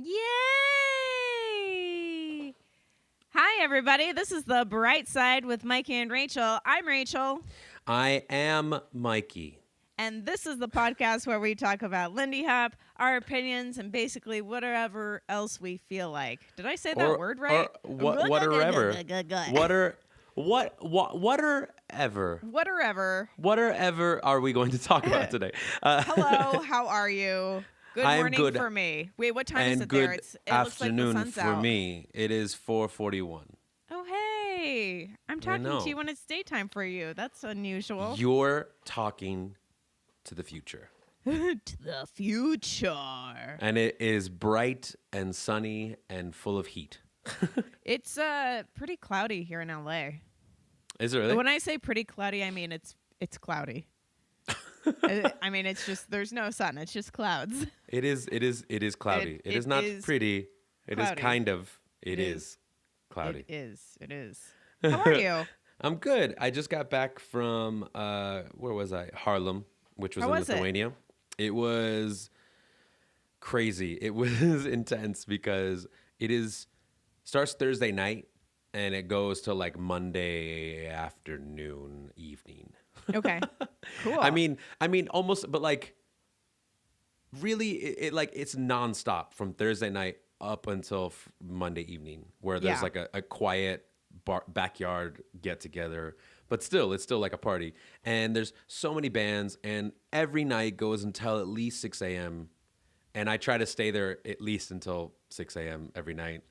Yay! Hi, everybody. This is the Brightside with Mikey and Rachel. I'm Rachel. I am Mikey. And this is the podcast where we talk about Lindy Hop, our opinions, and basically whatever else we feel like. Did I say that word right? Whatever. Whatever are we going to talk about today? Hello, how are you? Good I am morning good. for me. Wait, what time is And it good there? It afternoon looks like the sun's for out. me. It is 4:41. Oh, hey. I'm talking know. to you when it's daytime for you. That's unusual. You're talking to the future. To the future. And it is bright and sunny and full of heat. It's pretty cloudy here in LA. Is it really? When I say pretty cloudy, I mean it's cloudy. I mean it's just there's no sun. It's just clouds. It is cloudy. It is not pretty. It is cloudy. kind of. It is cloudy. It is. How are you? I'm good. I just got back from where was I? Harlem, which was How in was it? Lithuania. It was crazy. It was intense because starts Thursday night and it goes to like Monday afternoon, evening. Okay. Cool. I mean almost, but like really it's nonstop from Thursday night up until Monday evening, where there's Yeah. like a quiet backyard get together, but it's still like a party. And there's so many bands, and every night goes until at least 6 a.m. And I try to stay there at least until 6 a.m. every night,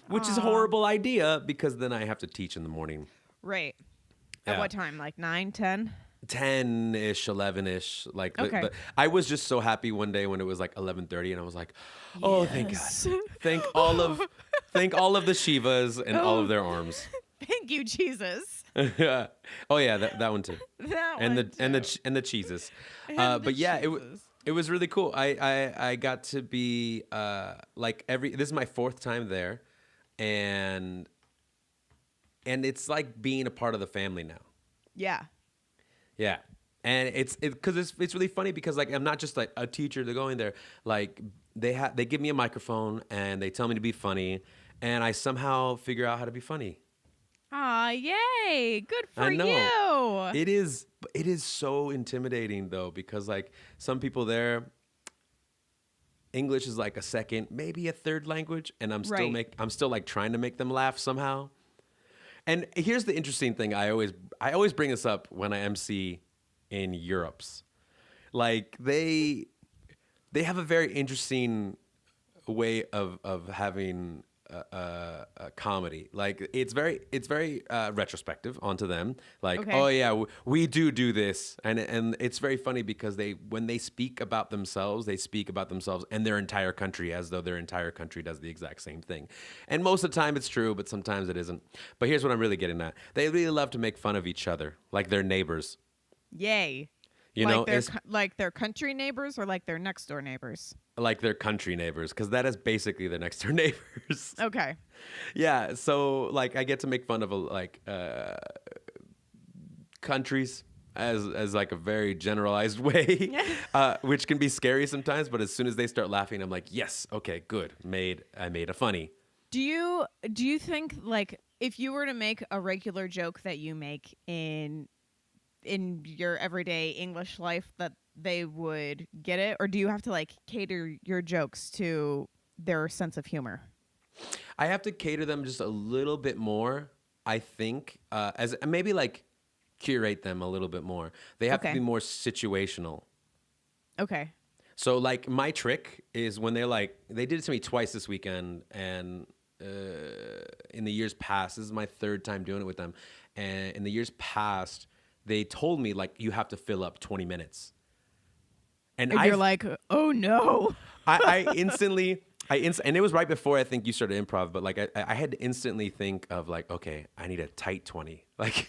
which is a horrible idea because then I have to teach in the morning. Right. At Yeah. what time? Like 9, 10? 10-ish, 11-ish. Like, Okay. I was just so happy one day when it was like 11:30, and I was like, "Oh, thank Yes. God! Thank all of the Shivas and all of their arms." Thank you, Jesus. Oh yeah, that one too. That And one the cheeses. And the But yeah, cheeses. it was really cool. I got to be this is my fourth time there, and it's like being a part of the family now. Yeah. Yeah. And it's really funny because like I'm not just like a teacher to going there. Like they give me a microphone and they tell me to be funny, and I somehow figure out how to be funny. Aw, yay. Good for I know. you. It is so intimidating though, because like some people there, English is like a second, maybe a third language, and I'm still like trying to make them laugh somehow. And here's the interesting thing. I always bring this up when I MC in Europe's. Like they have a very interesting way of having a comedy. Like it's very retrospective onto them. Like, Okay. oh yeah, we do this, and it's very funny because when they speak about themselves, they speak about themselves and their entire country as though their entire country does the exact same thing. And most of the time it's true, but sometimes it isn't. But here's what I'm really getting at: they really love to make fun of each other, like their neighbors. Yay. You like know, their it's like their country neighbors or like their next door neighbors? like their country neighbors, because that is basically their next door neighbors. Okay. Yeah, so like I get to make fun of countries as like a very generalized way, which can be scary sometimes. But as soon as they start laughing, I'm like, yes, okay, good, I made a funny. Do you think like if you were to make a regular joke that you make in your everyday English life that they would get it, or do you have to like cater your jokes to their sense of humor? I have to cater them just a little bit more, I think, as maybe like curate them a little bit more. They have to Okay. be more situational. Okay. So like my trick is when they did it to me twice this weekend, and in the years past, this is my third time doing it with them, and in the years past, they told me like you have to fill up 20 minutes. And You're like, oh no. I instantly, and it was right before I think you started improv, but like I had to instantly think of like, okay, I need a tight 20, like,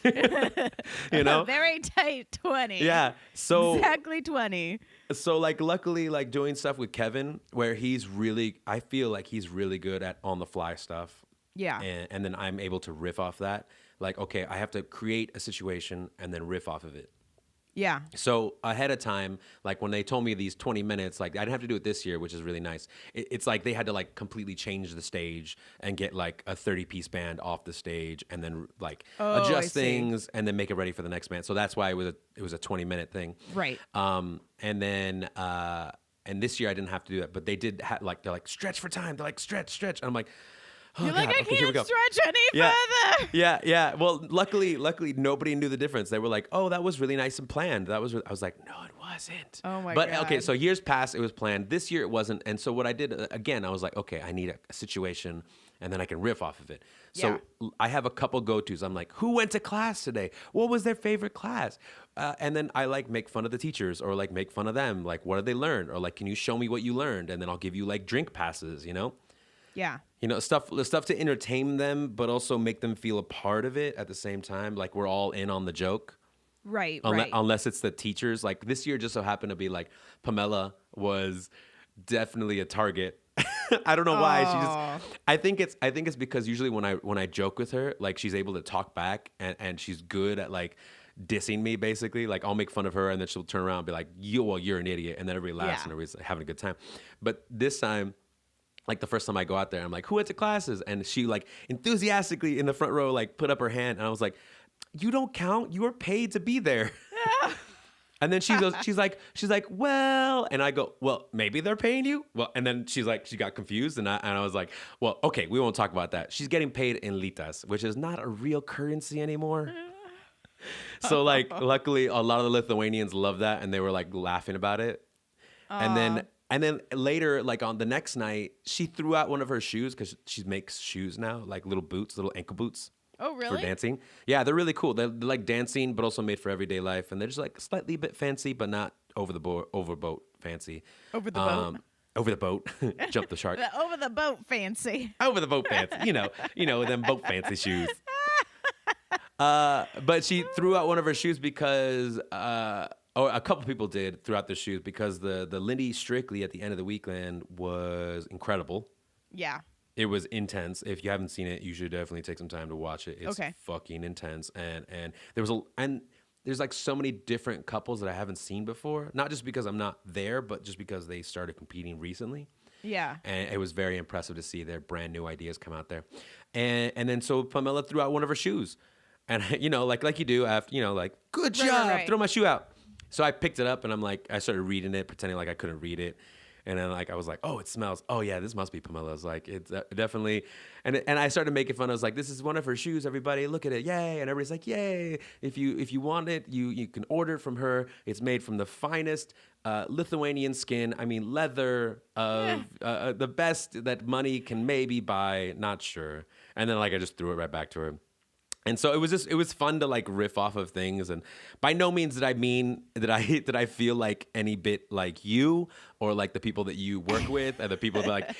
you know, Very tight 20. yeah. So Exactly 20. So like luckily like doing stuff with Kevin where I feel like he's really good at on the fly stuff. Yeah. And then I'm able to riff off that. Like, okay, I have to create a situation and then riff off of it. Yeah. So ahead of time, like when they told me these 20 minutes, like I didn't have to do it this year, which is really nice. It's like they had to like completely change the stage and get like a 30-piece band off the stage and then like Oh, I adjust see. things and then make it ready for the next band. So that's why it was a 20-minute thing. Right. And then and this year I didn't have to do that, but they did like they're like stretch for time. They're like stretch. And I'm like, oh You're God, like, I okay, here we can't go. stretch any Yeah. further. Yeah. Well, luckily, nobody knew the difference. They were like, "Oh, that was really nice and planned." I was like, "No, it wasn't." Oh my But God. okay, so years past, it was planned. This year, it wasn't. And so what I did again, I was like, "Okay, I need a situation, and then I can riff off of it." So I have a couple go-tos. I'm like, "Who went to class today? What was their favorite class?" And then I like make fun of the teachers, or like make fun of them. Like, what did they learn? Or like, can you show me what you learned? And then I'll give you like drink passes. Yeah. Stuff to entertain them, but also make them feel a part of it at the same time. Like we're all in on the joke. Right. Unless it's the teachers. Like this year just so happened to be like Pamela was definitely a target. I don't know why. I think it's because usually when I joke with her, like she's able to talk back and she's good at like dissing me basically. Like I'll make fun of her and then she'll turn around and be like, you're an idiot. And then everybody laughs and everybody's having a good time. But this time, like the first time I go out there, I'm like, who went to classes? And she like enthusiastically in the front row, like put up her hand. And I was like, you don't count. You were paid to be there. And then she goes, she's like, well, and I go, well, maybe they're paying you. Well, and then she got confused. And I was like, well, okay, we won't talk about that. She's getting paid in litas, which is not a real currency anymore. So like, luckily a lot of the Lithuanians love that. And they were like laughing about it. And then later, like on the next night, she threw out one of her shoes because she makes shoes now, like little boots, little ankle boots. Oh, really? For dancing. Yeah, they're really cool. They're like dancing, but also made for everyday life. And they're just like slightly a bit fancy, but not overboat fancy. Over the boat. Over the boat. Jump the shark. Over the boat fancy. Over the boat fancy. Them boat fancy shoes. But she threw out one of her shoes because... or a couple people did throughout their shoes because the Lindy Strictly at the end of the weekend was incredible. Yeah. It was intense. If you haven't seen it, you should definitely take some time to watch it. It's fucking intense. And there's like so many different couples that I haven't seen before. Not just because I'm not there, but just because they started competing recently. Yeah. And it was very impressive to see their brand new ideas come out there. And then so Pamela threw out one of her shoes. And like you do after, like, good job, Right. throw my shoe out. So I picked it up and I'm like, I started reading it, pretending like I couldn't read it. And then like I was like, oh, it smells. Oh yeah, this must be Pamela's. Like it's definitely. And I started making fun. I was like, this is one of her shoes. Everybody, look at it, yay! And everybody's like, yay! If you want it, you can order it from her. It's made from the finest Lithuanian skin. I mean, leather of the best that money can maybe buy. Not sure. And then like I just threw it right back to her. And so it was fun to like riff off of things, and by no means did I mean that I feel like any bit like you or like the people that you work with and the people that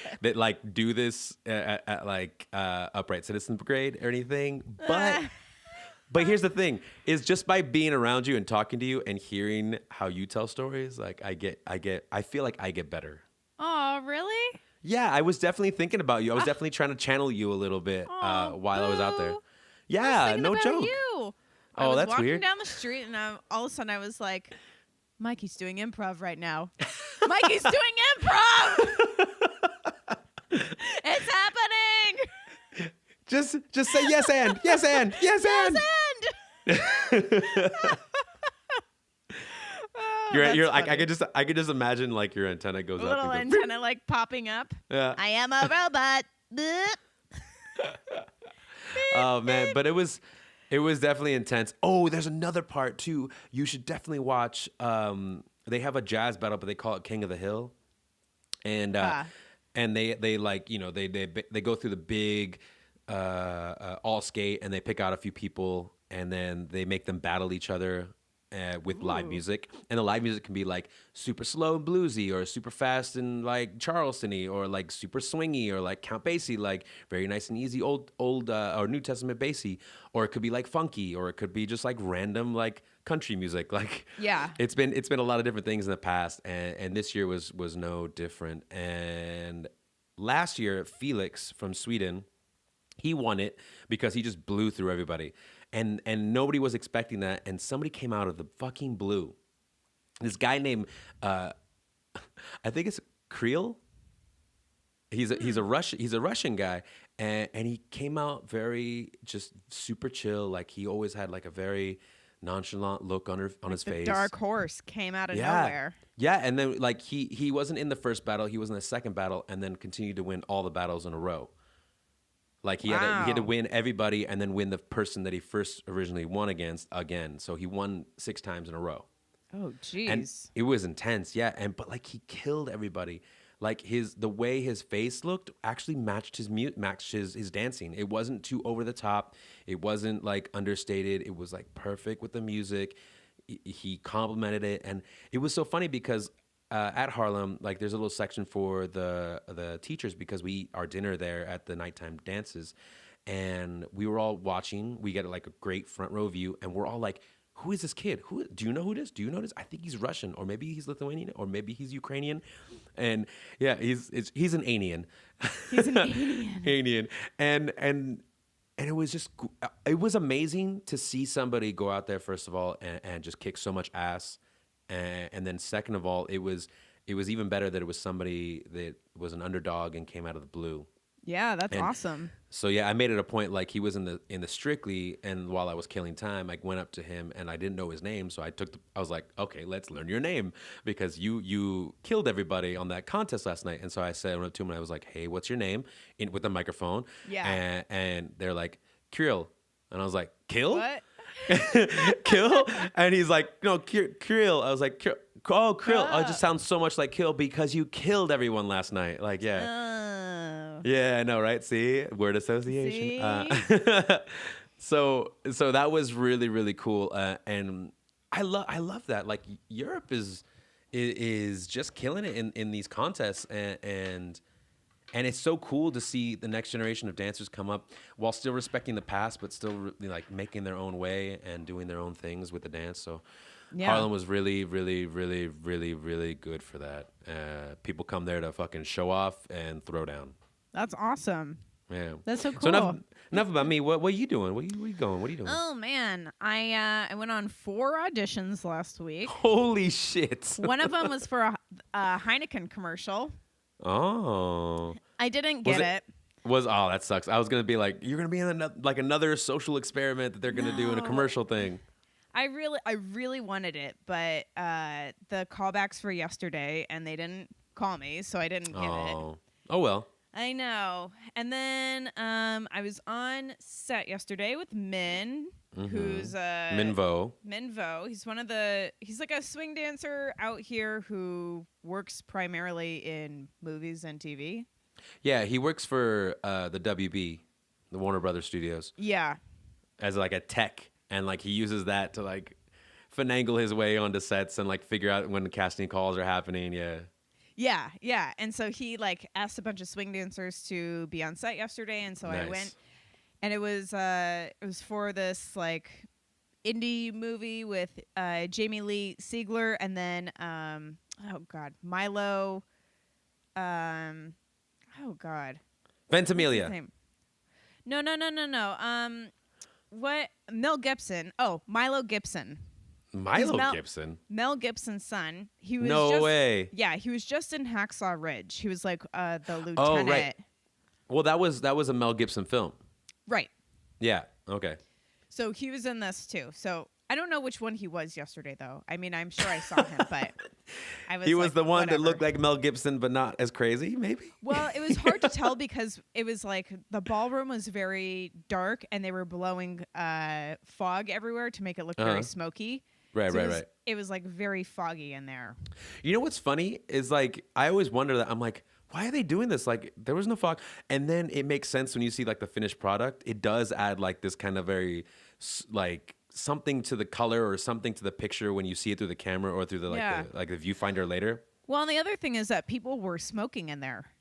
do this at like Upright Citizen Brigade or anything. But here's the thing: is just by being around you and talking to you and hearing how you tell stories, like I feel like I get better. Oh, really? Yeah, I was definitely thinking about you. I was definitely trying to channel you a little bit while I was out there. Yeah, no joke. You. Oh, that's walking weird. down the street, and all of a sudden I was like, Mikey's doing improv right now. Mikey's doing improv. It's happening. Just say yes and yes and yes and. You're like I could just imagine like your antenna goes up. Little and goes, antenna like popping up. Yeah. I am a robot. Oh man, but it was definitely intense. Oh, there's another part too. You should definitely watch. They have a jazz battle, but they call it King of the Hill, and they like they go through the big all skate and they pick out a few people and then they make them battle each other. With live music, and the live music can be like super slow and bluesy, or super fast and like Charleston-y, or like super swingy, or like Count Basie, like very nice and easy old or New Testament Basie, or it could be like funky, or it could be just like random like country music. Like it's been a lot of different things in the past, and this year was no different. And last year, Felix from Sweden, he won it because he just blew through everybody. and nobody was expecting that, and somebody came out of the fucking blue. This guy named I think it's Creel. He's a Russian guy, and he came out very just super chill. Like he always had like a very nonchalant look on his face. Dark horse came out of nowhere. Yeah, and then like he wasn't in the first battle, he was in the second battle, and then continued to win all the battles in a row. Like he had to win everybody, and then win the person that he first originally won against again. So he won 6 times in a row. Oh, jeez. And it was intense, yeah. But like he killed everybody. Like the way his face looked actually matched his dancing. It wasn't too over the top. It wasn't like understated. It was like perfect with the music. He complimented it, and it was so funny because at Harlem, like there's a little section for the teachers because we eat our dinner there at the nighttime dances, and we were all watching. We get like a great front row view, and we're all like, who is this kid? Do you know who it is? Do you know this? I think he's Russian, or maybe he's Lithuanian, or maybe he's Ukrainian. And yeah, he's an Anian. He's an Anian. Anian. And it was amazing to see somebody go out there, first of all, and just kick so much ass. And then second of all, it was even better that it was somebody that was an underdog and came out of the blue. Yeah, that's awesome. So yeah, I made it a point, like he was in the Strictly, and while I was killing time, I went up to him and I didn't know his name, so I was like, okay, let's learn your name because you killed everybody on that contest last night. And so I went up to him and I was like, hey, what's your name? With the microphone. Yeah. And they're like, Kirill. And I was like, Kill? What? Kill? And he's like, no, Kirill. I was like, oh, Kirill. Oh, it just sounds so much like Kill because you killed everyone last night. Like, yeah. Yeah, I know, right? See? Word association. So that was really, really cool. And I love that. Like Europe is just killing it in these contests, and it's so cool to see the next generation of dancers come up while still respecting the past, but still like making their own way and doing their own things with the dance. So yeah. Harlem was really, really, really, really, really good for that. People come there to fucking show off and throw down. That's awesome. Yeah, that's so cool. So enough about me. What are you doing? Where you going? What are you doing? Oh man, I went on 4 auditions last week. Holy shit! One of them was for a Heineken commercial. Oh. I didn't get it. That sucks. I was gonna be like, you're gonna be in another social experiment that they're gonna do in a commercial thing. I really wanted it, but the callbacks for yesterday, and they didn't call me, so I didn't get it. Oh well. I know. And then I was on set yesterday with Min, who's Minvo. He's like a swing dancer out here who works primarily in movies and TV. Yeah, he works for the WB, the Warner Brothers Studios. Yeah. As like a tech, and like he uses that to like finagle his way onto sets and like figure out when the casting calls are happening. Yeah. Yeah. And so he like asked a bunch of swing dancers to be on set yesterday, and so I went, and it was for this like indie movie with Jamie Lee Siegler, and then Milo, Ventimiglia. No. What? Mel Gibson. Oh, Milo Gibson. Gibson? Mel Gibson's son. He was No way. Yeah, he was just in Hacksaw Ridge. He was like the lieutenant. Oh, right. Well, that was a Mel Gibson film. Right. Yeah. Okay. So he was in this too. So I don't know which one he was yesterday, though. I mean, I'm sure I saw him, but I was. He was like, the one whatever. that looked like Mel Gibson, but not as crazy, maybe. Well, it was hard to tell because it was like the ballroom was very dark, and they were blowing fog everywhere to make it look very smoky. Right. It was like very foggy in there. You know what's funny is like I always wonder that. I'm like, why are they doing this? Like there was no fog, and then it makes sense when you see like the finished product. It does add like this kind of very like something to the color or something to the picture when you see it through the camera or through the the viewfinder later. Well, and the other thing is that people were smoking in there.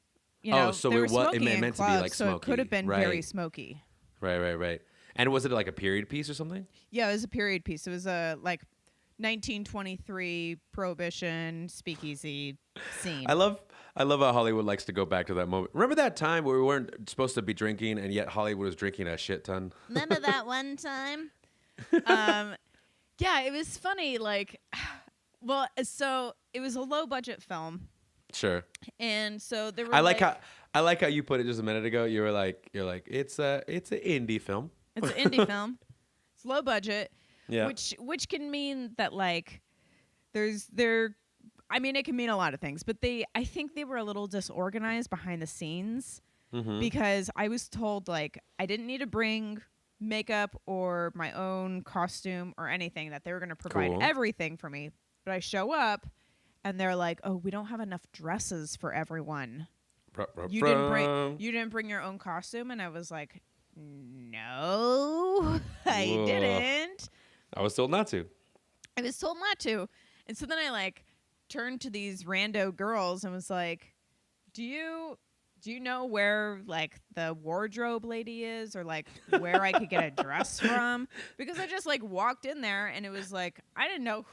You know, so they were it meant clubs, to be like smoky. So it could have been very smoky. Right. And was it like a period piece or something? Yeah, it was a period piece. It was a like 1923 Prohibition speakeasy scene. I love how Hollywood likes to go back to that moment. Remember that time where we weren't supposed to be drinking and yet Hollywood was drinking a shit ton? Remember that one time? um, yeah, it was funny. Like, well, so it was a low budget film, Sure. and so there were I like like how I like how you put it just a minute ago. You're like it's an indie film. it's an indie film. It's low budget, Yeah. which can mean that like there's there. I mean, it can mean a lot of things, but I think they were a little disorganized behind the scenes because I was told like I didn't need to bring makeup or my own costume or anything, that they were going to provide Cool. everything for me. But I show up and they're like, "Oh, we don't have enough dresses for everyone. You didn't bring your own costume." And I was like, "No, I Whoa. didn't." I was told not to. I was told not to. And so then I like turned to these rando girls and was like, do you know where like the wardrobe lady is, or like where I could get a dress from? Because I just like walked in there and it was like I didn't know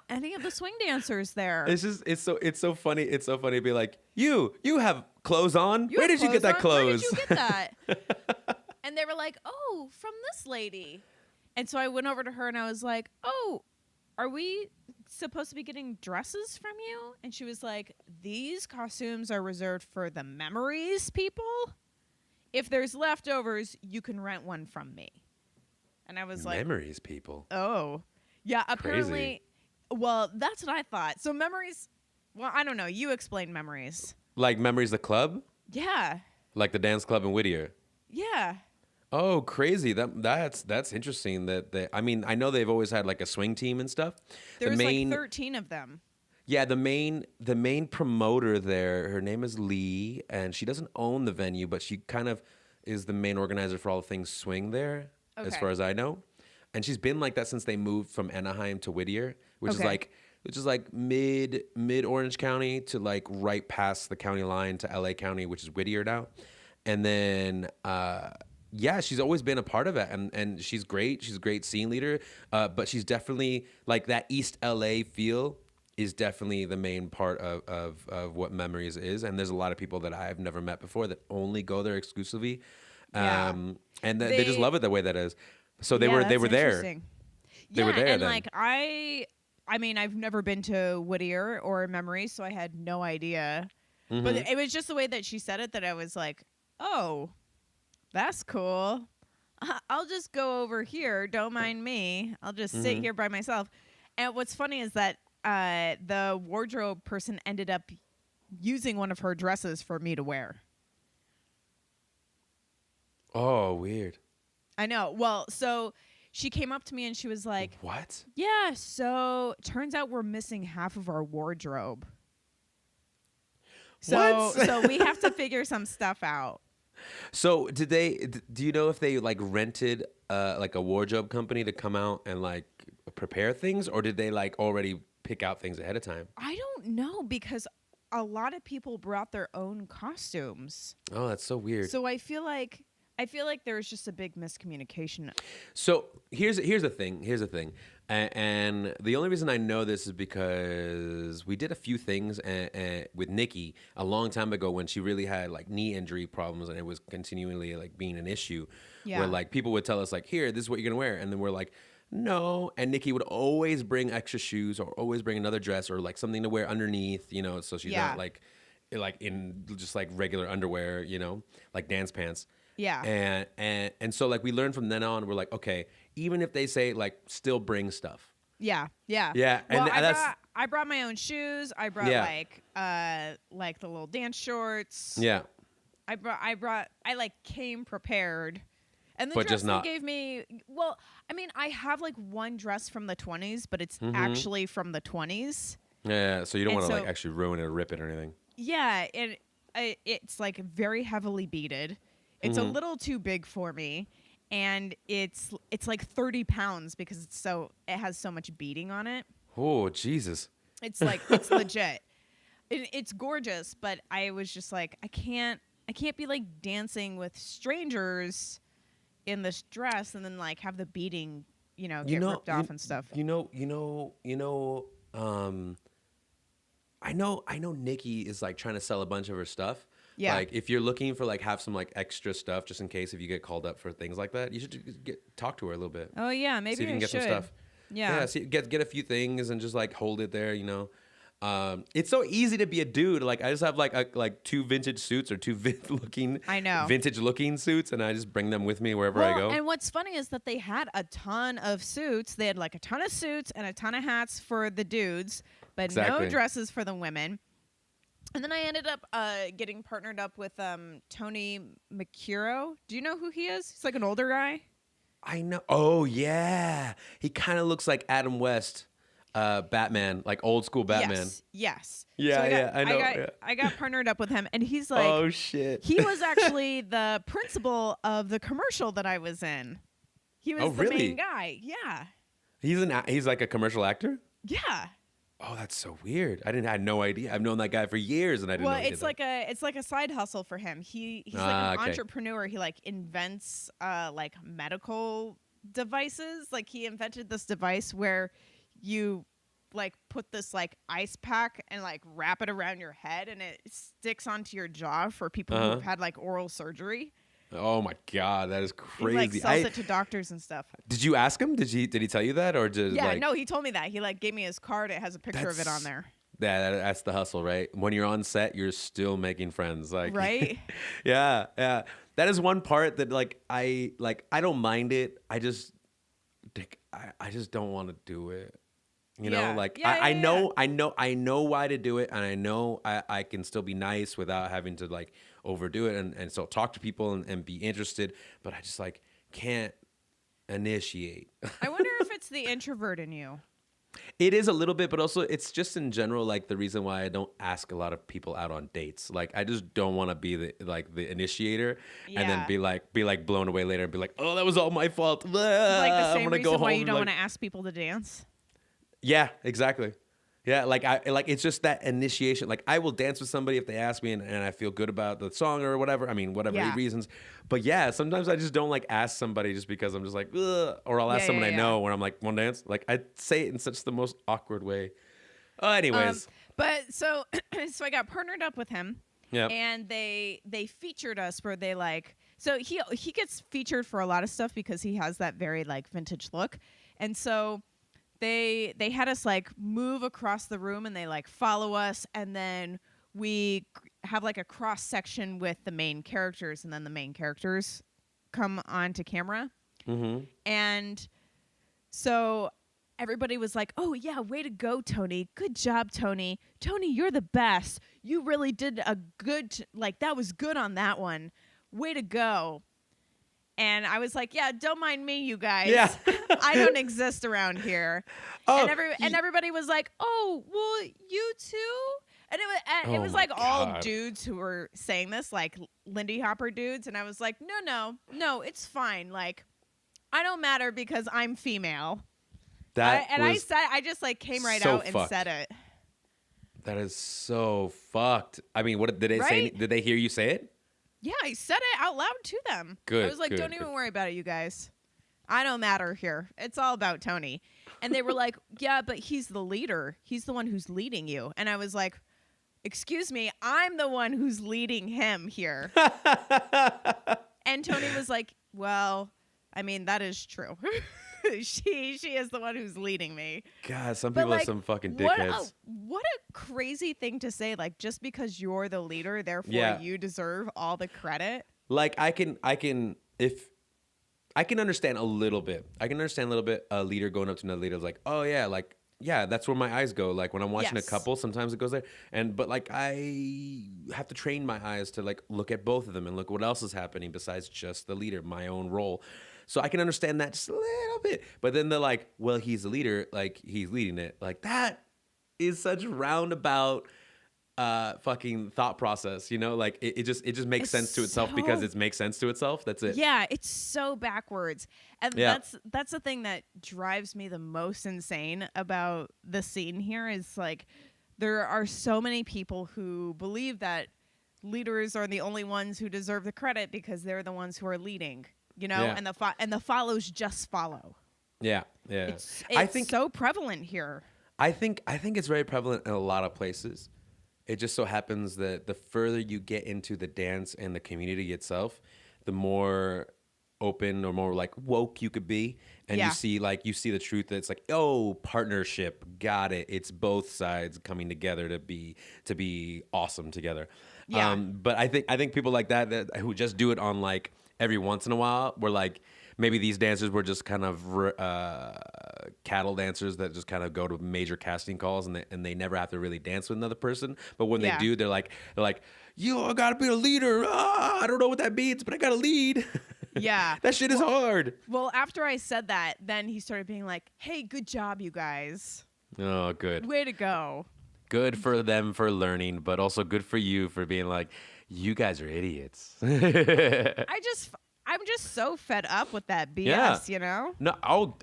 any of the swing dancers there. It's so funny. It's so funny to be like, you have clothes on? Where did you get that Where did clothes? you get that? And they were like, "Oh, from this lady." And so I went over to her and I was like, "Oh, are we supposed to be getting dresses from you?" And she was like, "These costumes are reserved for the Memories people. If there's leftovers, you can rent one from me." And I was like, Memories, people. "Oh, yeah." Apparently, Crazy. well, that's what I thought. So Memories. Well, I don't know. You explain Memories. Like Memories the club? Yeah. Like the dance club in Whittier. Yeah. Oh, crazy! That's interesting. I mean, I know they've always had like a swing team and stuff. There's like 13 of them. Yeah, the main promoter there, her name is Lee, and she doesn't own the venue, but she kind of is the main organizer for all things swing there, as Okay. far as I know. And she's been like that since they moved from Anaheim to Whittier, which Okay. is like mid Orange County to like right past the county line to LA County, which is Whittier now. And then yeah, she's always been a part of it, and she's great. She's a great scene leader, but she's definitely like that East LA feel is definitely the main part of what Memories is. And there's a lot of people that I've never met before that only go there exclusively, Yeah. and they just love it the way that is. So they were that's there. interesting. They were there and then. like I mean, I've never been to Whittier or Memories, so I had no idea. But it was just the way that she said it that I was like, "Oh, that's cool. I'll just go over here. Don't mind me. I'll just sit here by myself." And what's funny is that the wardrobe person ended up using one of her dresses for me to wear. Oh, weird. I know. Well, so she came up to me and she was like, What? "Yeah, so turns out we're missing half of our wardrobe. So What? so we have to figure some stuff out." So do you know if they like rented like a wardrobe company to come out and like prepare things, or did they like already pick out things ahead of time? I don't know, because a lot of people brought their own costumes. Oh, that's so weird. So I feel like there was just a big miscommunication. So here's the thing. And the only reason I know this is because we did a few things with Nikki a long time ago when she really had like knee injury problems, and it was continually like being an issue. Yeah. Where like people would tell us like, "Here, this is what you're gonna wear," and then we're like, "No." And Nikki would always bring extra shoes or always bring another dress or like something to wear underneath, so she's Yeah. not like in just like regular underwear, like dance pants. Yeah. And so like we learned from then on, we're like, okay, even if they say like still bring stuff. Yeah. Yeah. Yeah, Well, and I brought my own shoes. I brought like the little dance shorts. yeah. I like came prepared. And the But dress just they not. gave me, well, I mean, I have like one dress from the 20s, but it's actually from the 20s. Yeah, so you don't And want to so- like actually ruin it or rip it or anything. Yeah, and it's like very heavily beaded. It's a little too big for me, and it's like 30 pounds because it has so much beading on it. Oh, Jesus. It's like it's legit. It's gorgeous, but I was just like, I can't be like dancing with strangers in this dress and then like have the beading, get ripped off and stuff. I know Nikki is like trying to sell a bunch of her stuff, Yeah. Like if you're looking for like have some like extra stuff just in case if you get called up for things like that, you should talk to her a little bit. Oh yeah, maybe See if you I can get should. some stuff. Yeah. Yeah, see, get a few things and just like hold it there, you know. It's so easy to be a dude. Like I just have like two vintage suits or two I know. vintage looking suits, and I just bring them with me wherever I go. And what's funny is that they had a ton of suits. They had like a ton of suits and a ton of hats for the dudes, but no dresses for the women. And then I ended up getting partnered up with Tony Macuro. Do you know who he is? He's like an older guy. I know. Oh yeah, he kind of looks like Adam West, Batman, like old school Batman. Yes. Yeah, so I know. I got partnered up with him, and he's like, oh shit. He was actually the principal of the commercial that I was in. He was the main guy. Yeah. He's like a commercial actor. Yeah. Oh, that's so weird. I had no idea. I've known that guy for years, and I didn't know. Well, it's like a side hustle for him. He's like an entrepreneur. He like invents like medical devices. Like he invented this device where you like put this like ice pack and like wrap it around your head, and it sticks onto your jaw for people who've had like oral surgery. Oh my god, that is crazy! He like sells it to doctors and stuff. Did you ask him? Did he tell you that, or just no, he told me that. He like gave me his card. It has a picture of it on there. Yeah, that's the hustle, right? When you're on set, you're still making friends, like right. yeah. That is one part that I don't mind it. I just don't want to do it. You know, I know why to do it, and I know I can still be nice without having to like overdo it, and so talk to people and be interested, but I just like can't initiate. I wonder if it's the introvert in you. It is a little bit, but also it's just in general like the reason why I don't ask a lot of people out on dates. Like I just don't want to be the initiator and then be like blown away later and be like, oh, that was all my fault. Like the same reason why you don't want to ask people to dance. Yeah, exactly. Yeah, it's just that initiation. Like I will dance with somebody if they ask me and I feel good about the song or whatever. I mean, whatever reasons. But yeah, sometimes I just don't like ask somebody just because I'm just like, ugh. Or I'll ask someone I know where I'm like, want to dance? Like I say it in such the most awkward way. Anyways. But so I got partnered up with him. Yeah. And they featured us where they like, so he gets featured for a lot of stuff because he has that very like vintage look. And so They had us like move across the room and they like follow us, and then we have like a cross section with the main characters, and then the main characters come onto camera. Mm-hmm. And so everybody was like, "Oh yeah, way to go, Tony! Good job, Tony! Tony, you're the best. You really did a good that was good on that one. Way to go!" And I was like, yeah, don't mind me, you guys. Yeah. I don't exist around here. Oh, and everybody was like, oh, well, you too? And it was like all dudes who were saying this, like Lindy Hopper dudes. And I was like, no, it's fine. Like, I don't matter because I'm female. I just like came right out and said it. That is so fucked. I mean, what did they say? Did they hear you say it? Yeah, I said it out loud to them. Good. I was like, don't even worry about it, you guys. I don't matter here. It's all about Tony. And they were like, yeah, but he's the leader. He's the one who's leading you. And I was like, excuse me, I'm the one who's leading him here. And Tony was like, well, I mean, that is true. She is the one who's leading me. God, some people are some fucking dickheads. What a crazy thing to say. Like, just because you're the leader, therefore you deserve all the credit. Like, I can understand a little bit. I can understand a little bit a leader going up to another leader like, oh yeah, that's where my eyes go. Like when I'm watching a couple, sometimes it goes there. But like I have to train my eyes to like look at both of them and look what else is happening besides just the leader, my own role. So I can understand that just a little bit. But then they're like, well, he's the leader, like he's leading it. Like that is such roundabout fucking thought process, you know? Like it just makes sense to itself because it makes sense to itself. That's it. Yeah, it's so backwards. And that's the thing that drives me the most insane about the scene here is like there are so many people who believe that leaders are the only ones who deserve the credit because they're the ones who are leading. You know, and the follows just follow. Yeah. It's I think so prevalent here. I think it's very prevalent in a lot of places. it just so happens that the further you get into the dance and the community itself, the more open or more like woke you could be, and Yeah. you see the truth that it's like, oh, partnership, got it, it's both sides coming together to be awesome together. Yeah. But I think people like that who just do it on like every once in a while, were like, maybe these dancers were just kind of cattle dancers that just kind of go to major casting calls, and they never have to really dance with another person. But when Yeah. they do, they're like, yo, I gotta be a leader. I don't know what that means, but I gotta lead. Yeah. That shit is hard. Well, after I said that, then he started being like, hey, good job, you guys. Oh, good. Way to go. Good for them for learning, but also good for you for being like, you guys are idiots. I'm just so fed up with that BS, Yeah. you know? No,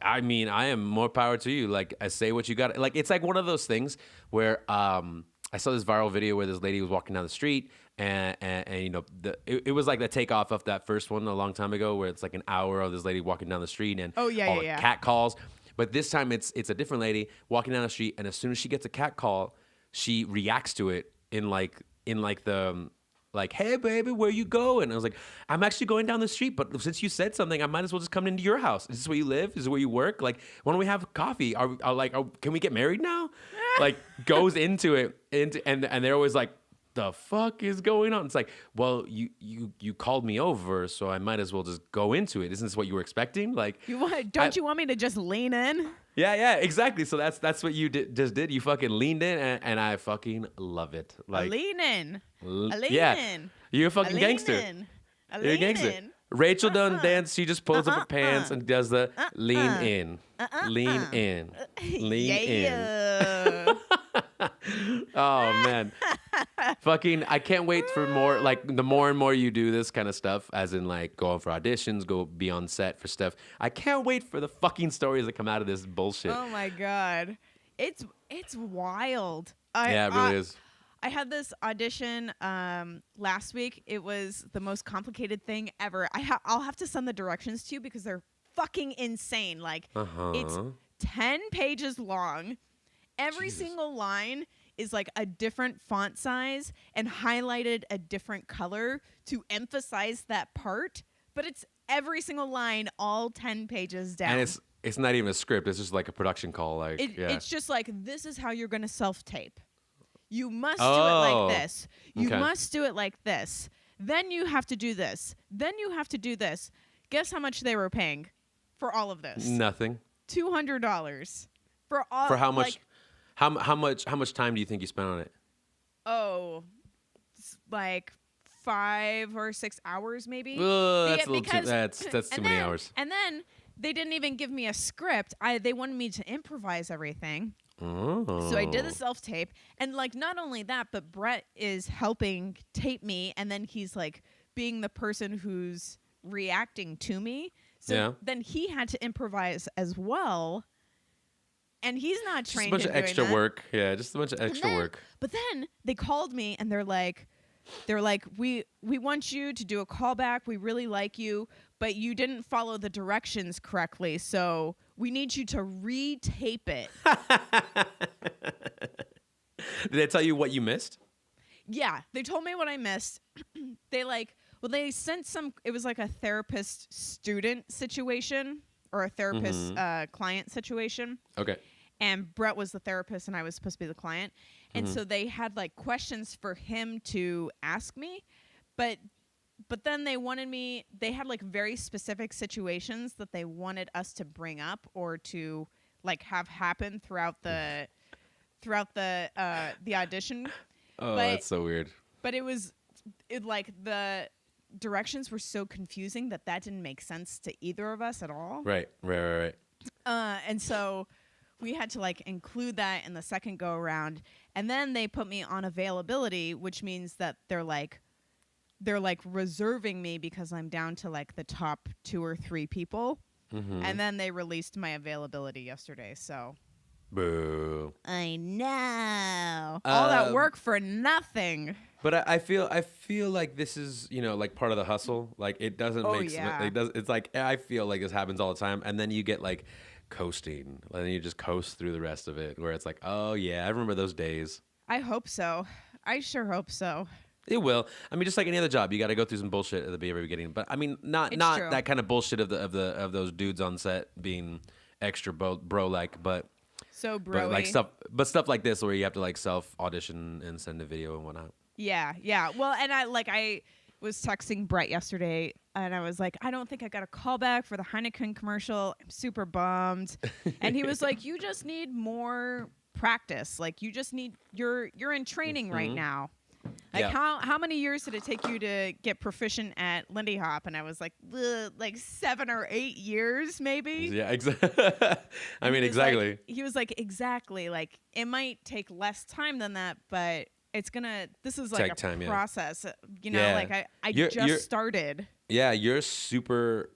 I mean, I am more power to you. Like, I say what you got. Like, it's like one of those things where I saw this viral video where this lady was walking down the street, and you know, it was like the takeoff of that first one a long time ago, where it's like an hour of this lady walking down the street and all the cat calls. But this time it's a different lady walking down the street, and as soon as she gets a cat call, she reacts to it in the like, hey baby, where you going? And I was like, I'm actually going down the street, but since you said something, I might as well just come into your house. Is this where you live? Is this where you work? Like, why don't we have coffee? Can we get married now? Like, goes into it, and they're always like, the fuck is going on? It's like, well, you called me over, so I might as well just go into it. Isn't this what you were expecting? Like, Don't you want me to just lean in? yeah, exactly. So that's what you just did. You fucking leaned in, and I fucking love it. Like, A lean in. yeah, you're a fucking gangster. You're a gangster. Rachel doesn't dance. She just pulls up her pants and does the lean in, lean in, lean in. Oh man, fucking! I can't wait for more. Like, the more and more you do this kind of stuff, as in like going for auditions, go be on set for stuff. I can't wait for the fucking stories that come out of this bullshit. Oh my god, it's wild. Yeah, it really is. I had this audition last week. It was the most complicated thing ever. I'll have to send the directions to you because they're fucking insane. Like, it's 10 pages long. Every single line is like a different font size and highlighted a different color to emphasize that part. But it's every single line, all 10 pages down. And it's not even a script. It's just like a production call. Like, it's just like, this is how you're going to self-tape. You must do it like this. You must do it like this. Then you have to do this. Then you have to do this. Guess how much they were paying for all of this? Nothing. $200 for all. For how much? How much time do you think you spent on it? Oh, like 5 or 6 hours maybe. That's a little too. That's too many hours. And then they didn't even give me a script. They wanted me to improvise everything. Oh. So I did the self-tape, and like, not only that, but Brett is helping tape me, and then he's like being the person who's reacting to me. So then he had to improvise as well, and he's not trained. Just a bunch of extra work. Yeah, just a bunch of extra work. But then they called me, and they're like, we want you to do a callback. We really like you, but you didn't follow the directions correctly, so we need you to re-tape it. Did they tell you what you missed? Yeah, they told me what I missed. They sent some, it was like a therapist-student situation or a therapist-client situation. Okay. And Brett was the therapist and I was supposed to be the client. And so they had like questions for him to ask me, but then they had like very specific situations that they wanted us to bring up or to like have happen throughout the audition. Oh, that's so weird. But like the directions were so confusing that didn't make sense to either of us at all. Right. And so we had to like include that in the second go around, and then they put me on availability, which means that they're like reserving me because I'm down to like the top 2 or 3 people. And then they released my availability yesterday. So boo. I know. All that work for nothing. But I feel like this is, like part of the hustle. Like, it doesn't make sense. It's like, I feel like this happens all the time, and then you get like coasting, and then you just coast through the rest of it, where it's like, oh yeah, I remember those days. I hope so. I sure hope so. It will. I mean, just like any other job, you got to go through some bullshit at the very beginning. But I mean, not It's not true. that kind of bullshit of those dudes on set being extra bro like, So but like broy. stuff like this where you have to like self audition and send a video and whatnot. Yeah, yeah. Well, and I was texting Brett yesterday, and I was like, I don't think I got a call back for the Heineken commercial. I'm super bummed. And he was like, you just need more practice. Like you just need you're in training right now. Like Yeah. how many years did it take you to get proficient at Lindy Hop? And I was like 7 or 8 years maybe. Yeah, exactly. I mean, He was like- exactly. he was like, exactly. Like it might take less time than that, but this is like Take a time, yeah. process. You know, Yeah. like I You're- just started. Yeah, you're super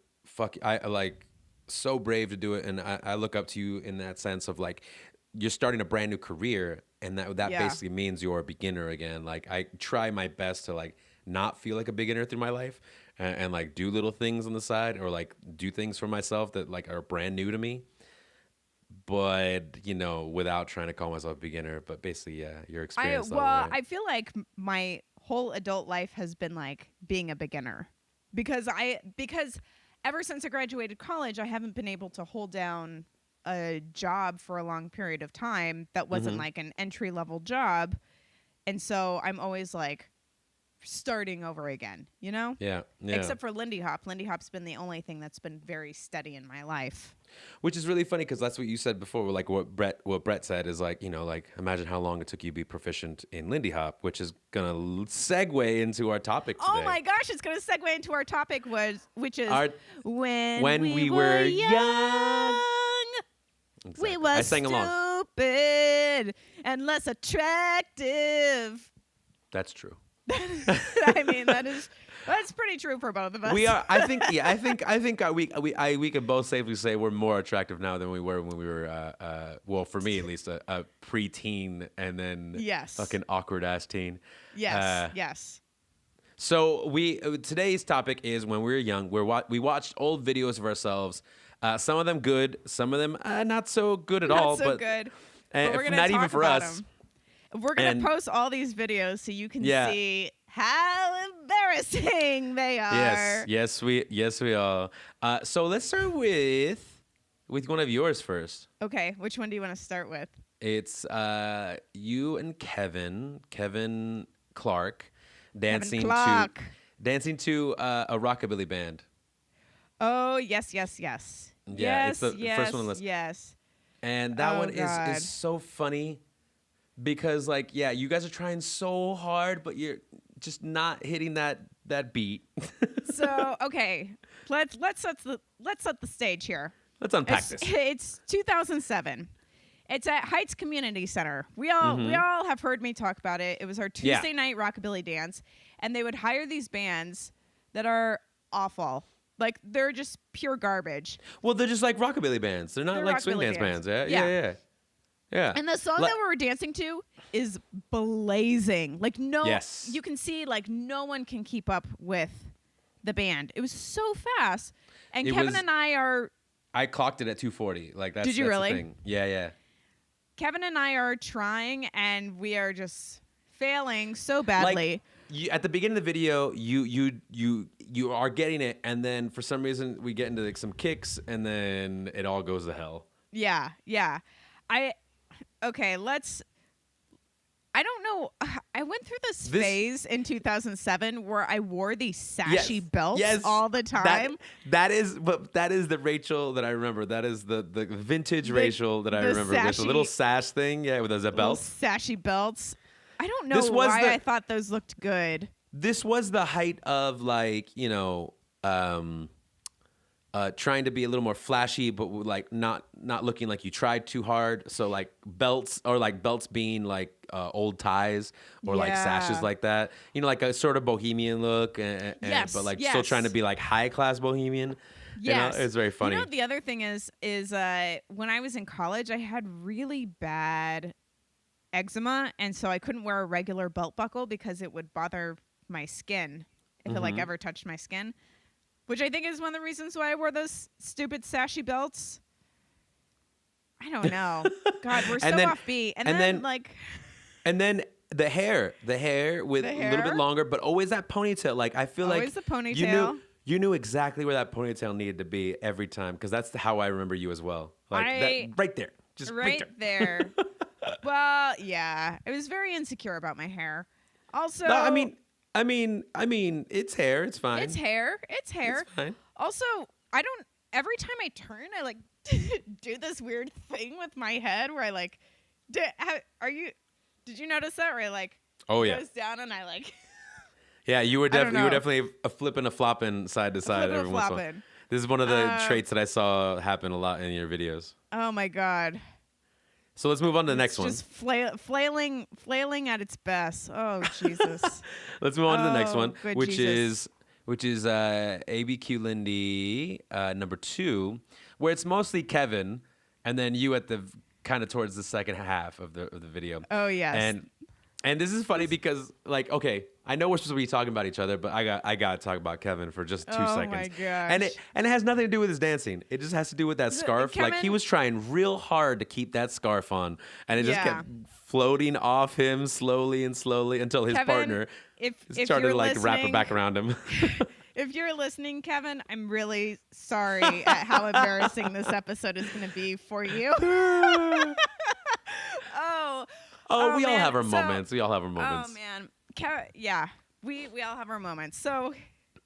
I like so brave to do it, and I look up to you in that sense of like you're starting a brand new career, and that Yeah. basically means you're a beginner again. Like I try my best to like not feel like a beginner through my life, and like do little things on the side or like do things for myself that like are brand new to me. But without trying to call myself a beginner, but basically, yeah, your experience. Right? I feel like my whole adult life has been like being a beginner because ever since I graduated college, I haven't been able to hold down a job for a long period of time that wasn't like an entry level job, and so I'm always like starting over again, Yeah. Except for Lindy Hop. Lindy Hop's been the only thing that's been very steady in my life. Which is really funny because that's what you said before. Like what Brett said is like, like imagine how long it took you to be proficient in Lindy Hop, which is gonna segue into our topic today. Oh my gosh, it's gonna segue into our topic which is when we were young. We Exactly. were I sang along. stupid and less attractive. That's true. I mean, that's pretty true for both of us. We are. I think. Yeah. I think we can both safely say we're more attractive now than we were when we were. Well, for me at least, a preteen and then Yes. fucking awkward ass teen. Yes. Yes. So today's topic is when we were young. We watched old videos of ourselves. Some of them good, some of them not so good at all. Not so good. But we're gonna not talk even for about us. 'em. We're going to post all these videos so you can see how embarrassing they are. Yes, we are. So let's start with one of yours first. Okay, which one do you want to start with? It's you and Kevin Clark, dancing Clark. to a rockabilly band. Oh, yes. Yeah, Yes, it's the first one on the list. yes. And that one God. is so funny because like you guys are trying so hard, but you're just not hitting that beat. So, okay, let's set the stage here. Let's unpack this. It's 2007. It's at Heights Community Center. We all have heard me talk about it. It was our Tuesday night rockabilly dance, and they would hire these bands that are awful. Like they're just pure garbage. Well, they're just like rockabilly bands. They're not They're like swing rockabilly dance bands. bands. Yeah. And the song that we were dancing to is blazing. Like Yes. you can see like no one can keep up with the band. It was so fast. And Kevin and I clocked it at 240. Like that's Did you that's really? The thing. Yeah. Kevin and I are trying, and we are just failing so badly. Like, at the beginning of the video, you are getting it, and then for some reason we get into like some kicks, and then it all goes to hell. Yeah. I don't know. I went through this phase in 2007 where I wore these sashy belts all the time. That is the Rachel that I remember. That is the vintage Rachel that I remember. With the little sash thing, with those belts. Sashy belts. I don't know why I thought those looked good. This was the height of like, trying to be a little more flashy, but like not looking like you tried too hard. So like belts being like old ties or like sashes like that. Like a sort of bohemian look, but like still trying to be like high class bohemian. Yes. It's very funny. The other thing is when I was in college, I had really bad eczema, and so I couldn't wear a regular belt buckle because it would bother my skin if it like ever touched my skin. Which I think is one of the reasons why I wore those stupid sashy belts. I don't know. God, we're so offbeat. And then The hair with a little bit longer, but always that ponytail. Like I feel Always like the ponytail. you knew exactly where that ponytail needed to be every time because that's how I remember you as well. Like that right there, just right there. Well, yeah, I was very insecure about my hair. Also, no, I mean, it's hair. It's fine. It's hair. It's fine. Also, every time I turn, I like do this weird thing with my head where I like, did you notice that? Where I like, goes down and I like. Yeah, you were definitely a flipping, a flopping side to side every once in a while. This is one of the traits that I saw happen a lot in your videos. Oh my God. So let's move on to the next one. Just flailing at its best. Oh Jesus. Let's move on to the next one, which Jesus. is ABQ Lindy number 2, where it's mostly Kevin, and then you at the kind of towards the second half of the video. Oh yes. And this is funny because like okay, I know we're supposed to be talking about each other, but I got to talk about Kevin for just 2 seconds. Oh my gosh. And it has nothing to do with his dancing. It just has to do with that scarf. Kevin, like he was trying real hard to keep that scarf on, and it just kept floating off him slowly until his partner started to like wrap it back around him. If you're listening, Kevin, I'm really sorry at how embarrassing this episode is going to be for you. Oh, we all have our moments. We all have our moments. Oh man, yeah, we all have our moments. So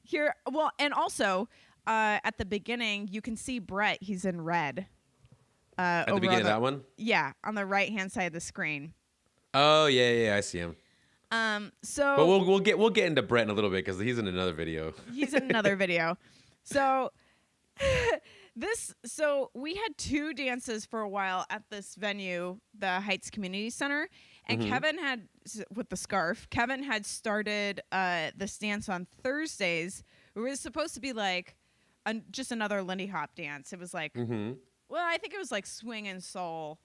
here, well, and also at the beginning, you can see Brett. He's in red. At the beginning of that one. Yeah, on the right hand side of the screen. Oh yeah, I see him. So, but we'll get into Brett in a little bit because he's in another video. He's in another video. So. So we had 2 dances for a while at this venue, the Heights Community Center, and Kevin had, with the scarf, Kevin had started this dance on Thursdays. It was supposed to be like just another Lindy Hop dance. It was like, well, I think it was like swing and soul,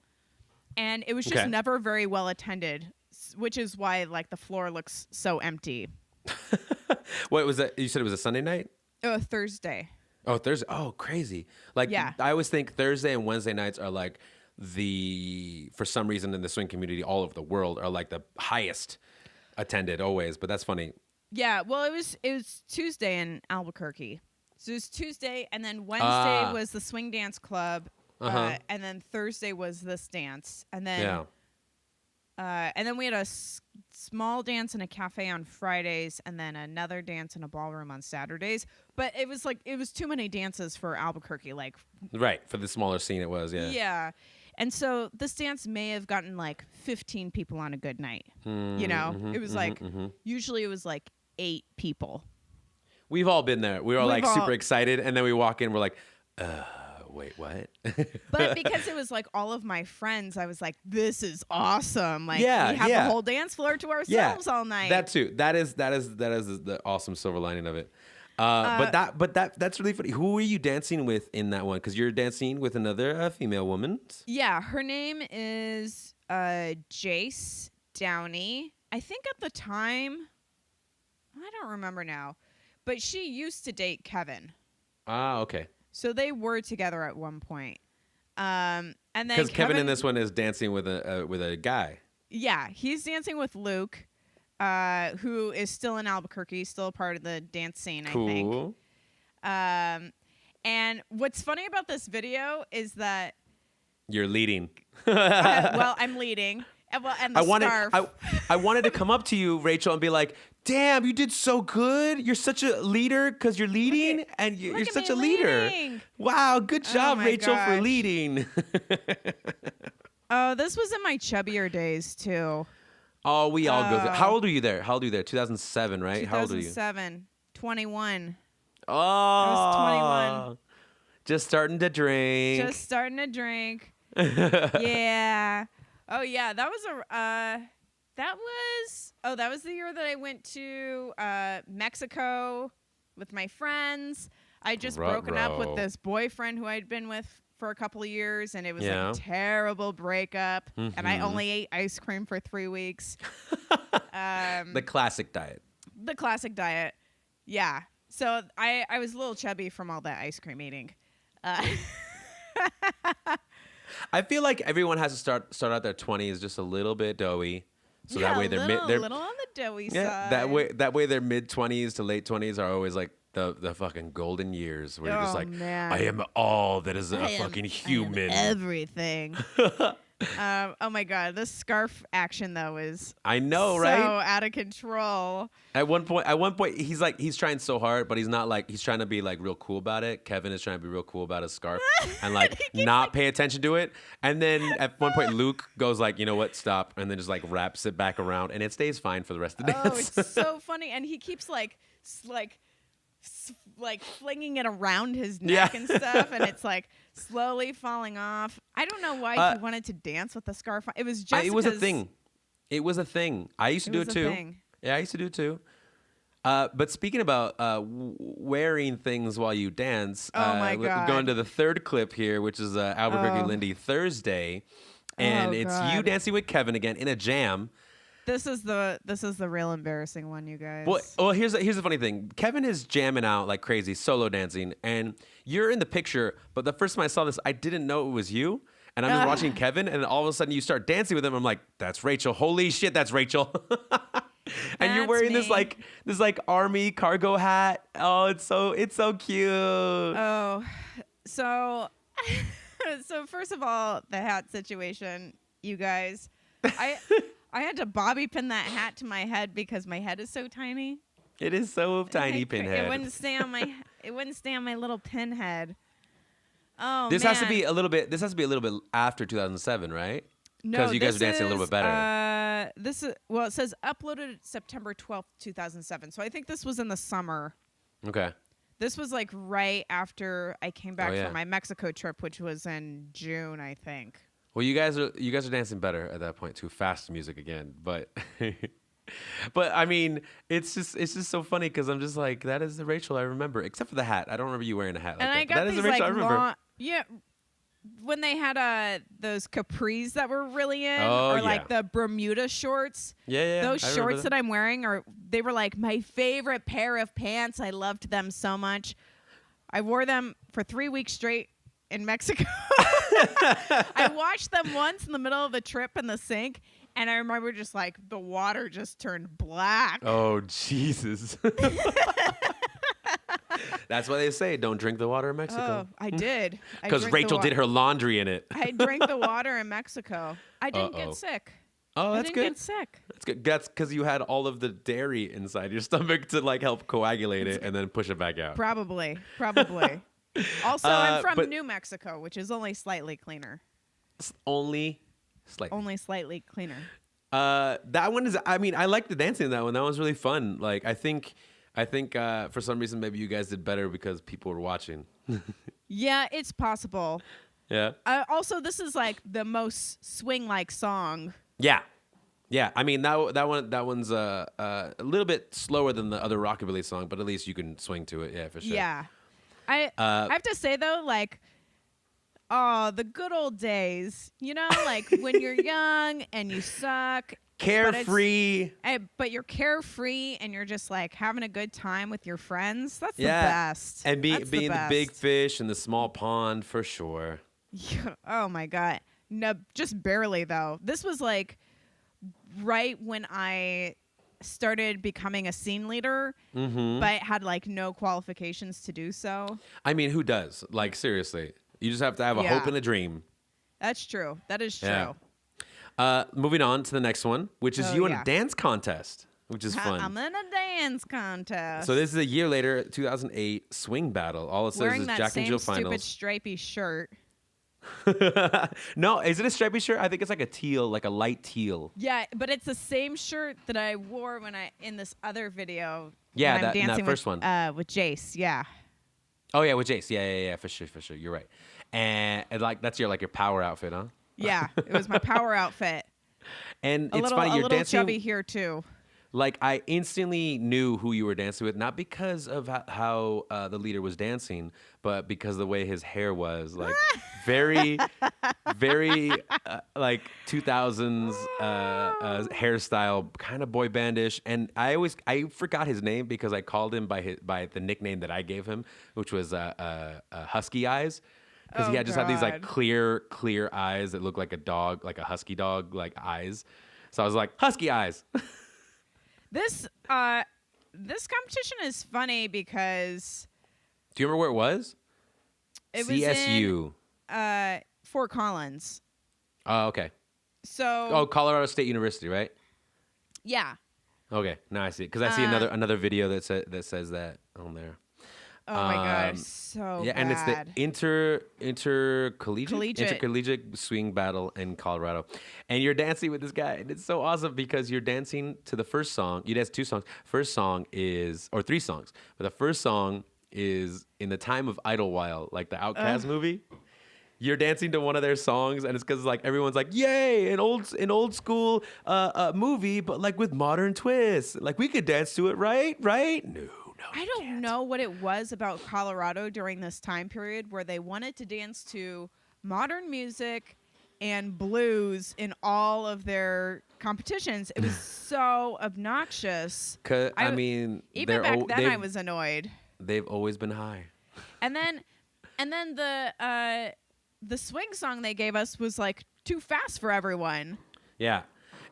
and it was just never very well attended, which is why like the floor looks so empty. What was that? You said it was a Sunday night? Thursday. Oh, Thursday. Oh, crazy. Like, I always think Thursday and Wednesday nights are like for some reason in the swing community all over the world are like the highest attended always, but that's funny. Yeah, well, it was Tuesday in Albuquerque. So it was Tuesday, and then Wednesday was the swing dance club, and then Thursday was this dance. And then we had a small dance in a cafe on Fridays, and then another dance in a ballroom on Saturdays. But it was too many dances for Albuquerque, like for the smaller scene it was, yeah. And so this dance may have gotten like 15 people on a good night. It was usually it was like 8 people. We've all been there. We were like super excited, and then we walk in, we're like, wait, what? But because it was like all of my friends, I was like, this is awesome. Like we have the whole dance floor to ourselves all night. That too. That is the awesome silver lining of it. But that's really funny. Who were you dancing with in that one? Because you're dancing with another female woman. Yeah, her name is Jace Downey. I think at the time, I don't remember now, but she used to date Kevin. Ah, okay. So they were together at one point. And then because Kevin in this one is dancing with a guy. Yeah, he's dancing with Luke, who is still in Albuquerque, still a part of the dance scene, I think. And what's funny about this video is that you're leading. Well, I'm leading. And the scarf. I wanted to come up to you, Rachel, and be like, damn, you did so good. You're such a leader because you're leading, and you're such a leader. Wow, good job, Rachel, for leading. Oh, this was in my chubbier days, too. Oh, we all go through. How old are you there? 2007, right? How old are you? 2007. 21. Oh. I was 21. Just starting to drink. Yeah. Oh yeah, that was the year that I went to Mexico with my friends. I just broken up with this boyfriend who I'd been with for a couple of years, and it was a terrible breakup. And I only ate ice cream for 3 weeks. The classic diet. Yeah. So I was a little chubby from all that ice cream eating. I feel like everyone has to start out their 20s just a little bit doughy, So that way they're little on the doughy yeah, side. that way their mid-20s to late 20s are always like the fucking golden years where you're just like, man. I am all that is a fucking human. I am everything. Oh my god, this scarf action though is I know, so right? out of control. At one point, he's trying so hard, but he's not like he's trying to be like real cool about it. Kevin is trying to be real cool about his scarf and like not pay attention to it. And then at one point, Luke goes like, you know what, stop, and then just like wraps it back around, and it stays fine for the rest of the dance. Oh, it's so funny, and he keeps like flinging it around his neck and stuff, and it's like slowly falling off. I don't know why he wanted to dance with the scarf on. It was just it was a thing. It was a thing. I used to do it too. Thing. Yeah, I used to do it too. But speaking about wearing things while you dance, my we're God. going to the third clip here, which is Albuquerque Lindy Thursday, and it's you God. dancing with Kevin again in a jam. This is the real embarrassing one, you guys. Well, here's the funny thing. Kevin is jamming out like crazy, solo dancing, and you're in the picture. But the first time I saw this, I didn't know it was you. And I'm just watching Kevin, and all of a sudden you start dancing with him. I'm like, that's Rachel. Holy shit, that's Rachel. And you're wearing this army cargo hat. Oh, it's so cute. Oh, so first of all, the hat situation, you guys. I had to bobby pin that hat to my head because my head is so tiny. It is so tiny, pinhead. It wouldn't stay on my. It wouldn't stay on my little pinhead. Oh, This man. has to be a little bit. This has to be a little bit after 2007, right? No, Because you guys are dancing a little bit better. This is it says uploaded September 12th, 2007. So I think this was in the summer. Okay. This was like right after I came back yeah. from my Mexico trip, which was in June, I think. Well, you guys are dancing better at that point too. Fast music again, but but I mean, it's just so funny because I'm just like, that is the Rachel I remember, except for the hat. I don't remember you wearing a hat like And that. I got That is these the Rachel like I remember. long, yeah. When they had those capris that were really in, Oh, or yeah. like the Bermuda shorts. Yeah. Those I remember shorts that I'm wearing they were like my favorite pair of pants. I loved them so much. I wore them for 3 weeks straight in Mexico. I washed them once in the middle of the trip in the sink, and I remember just like the water just turned black. Oh, Jesus. That's why they say don't drink the water in Mexico. Oh, I did. Because Rachel did her laundry in it. I drank the water in Mexico. I didn't Uh-oh. get sick. Oh, that's I didn't good. get sick. That's good. That's because you had all of the dairy inside your stomach to like help coagulate it and then push it back out. Probably. Also, I'm from but- New Mexico, which is only slightly cleaner. Only slightly. Only slightly cleaner. That one is. I mean, I like the dancing in that one. That was really fun. Like, I think for some reason maybe you guys did better because people were watching. Yeah, it's possible. Yeah. Also, this is like the most swing-like song. Yeah. I mean that one's a little bit slower than the other rockabilly song, but at least you can swing to it. Yeah, for sure. Yeah. I have to say though, like, the good old days. You know, like when you're young and you suck. Carefree. But you're carefree and you're just like having a good time with your friends. That's the best. And being That's the best. big fish in the small pond for sure. Yeah. Oh my God. No, just barely though. This was like right when I started becoming a scene leader, but had like no qualifications to do so. I mean, who does? Like, seriously. You just have to have a hope and a dream. That's true. That is true. Yeah. Moving on to the next one, which is you in yeah. a dance contest, which is fun. I'm in a dance contest. So this is a year later, 2008 swing battle. All it says wearing is that Jack and same Jill stupid finals. stripy shirt. No, is it a stripy shirt? I think it's like a teal, like a light teal. Yeah, but it's the same shirt that I wore when in this other video. Yeah, when I'm in that dancing first with, one. with Jace. Yeah. Oh yeah, with Jace. Yeah, for sure. You're right. And like that's your power outfit, huh? Yeah, it was my power outfit. And A it's little, funny, a you're little dancing. chubby here too. Like I instantly knew who you were dancing with, not because of how the leader was dancing, but because the way his hair was, like very, very like 2000s hairstyle, kind of boy bandish. And I forgot his name because I called him by the nickname that I gave him, which was Husky Eyes. Because he had these like clear eyes that look like a dog, like a husky dog, like eyes. So I was like, husky eyes. This this competition is funny because Do you remember where it was? it CSU. was in Fort Collins. Oh, okay. So Colorado State University, right? yeah. Okay, now I see it because I see another video that says that on there. Oh my god, so yeah, bad. and it's the intercollegiate swing battle in Colorado, and you're dancing with this guy, and it's so awesome because you're dancing to the first song. You dance 2 songs. First song is or 3 songs, but the first song is in the time of Idlewild, like the Outkast movie. You're dancing to one of their songs, and it's because like everyone's like, "Yay, an old school movie, but like with modern twists. Like we could dance to it, right? Right? No, I don't know what it was about Colorado during this time period where they wanted to dance to modern music and blues in all of their competitions. It was so obnoxious. I mean, even back then I was annoyed. They've always been high. And then the swing song they gave us was like too fast for everyone. Yeah.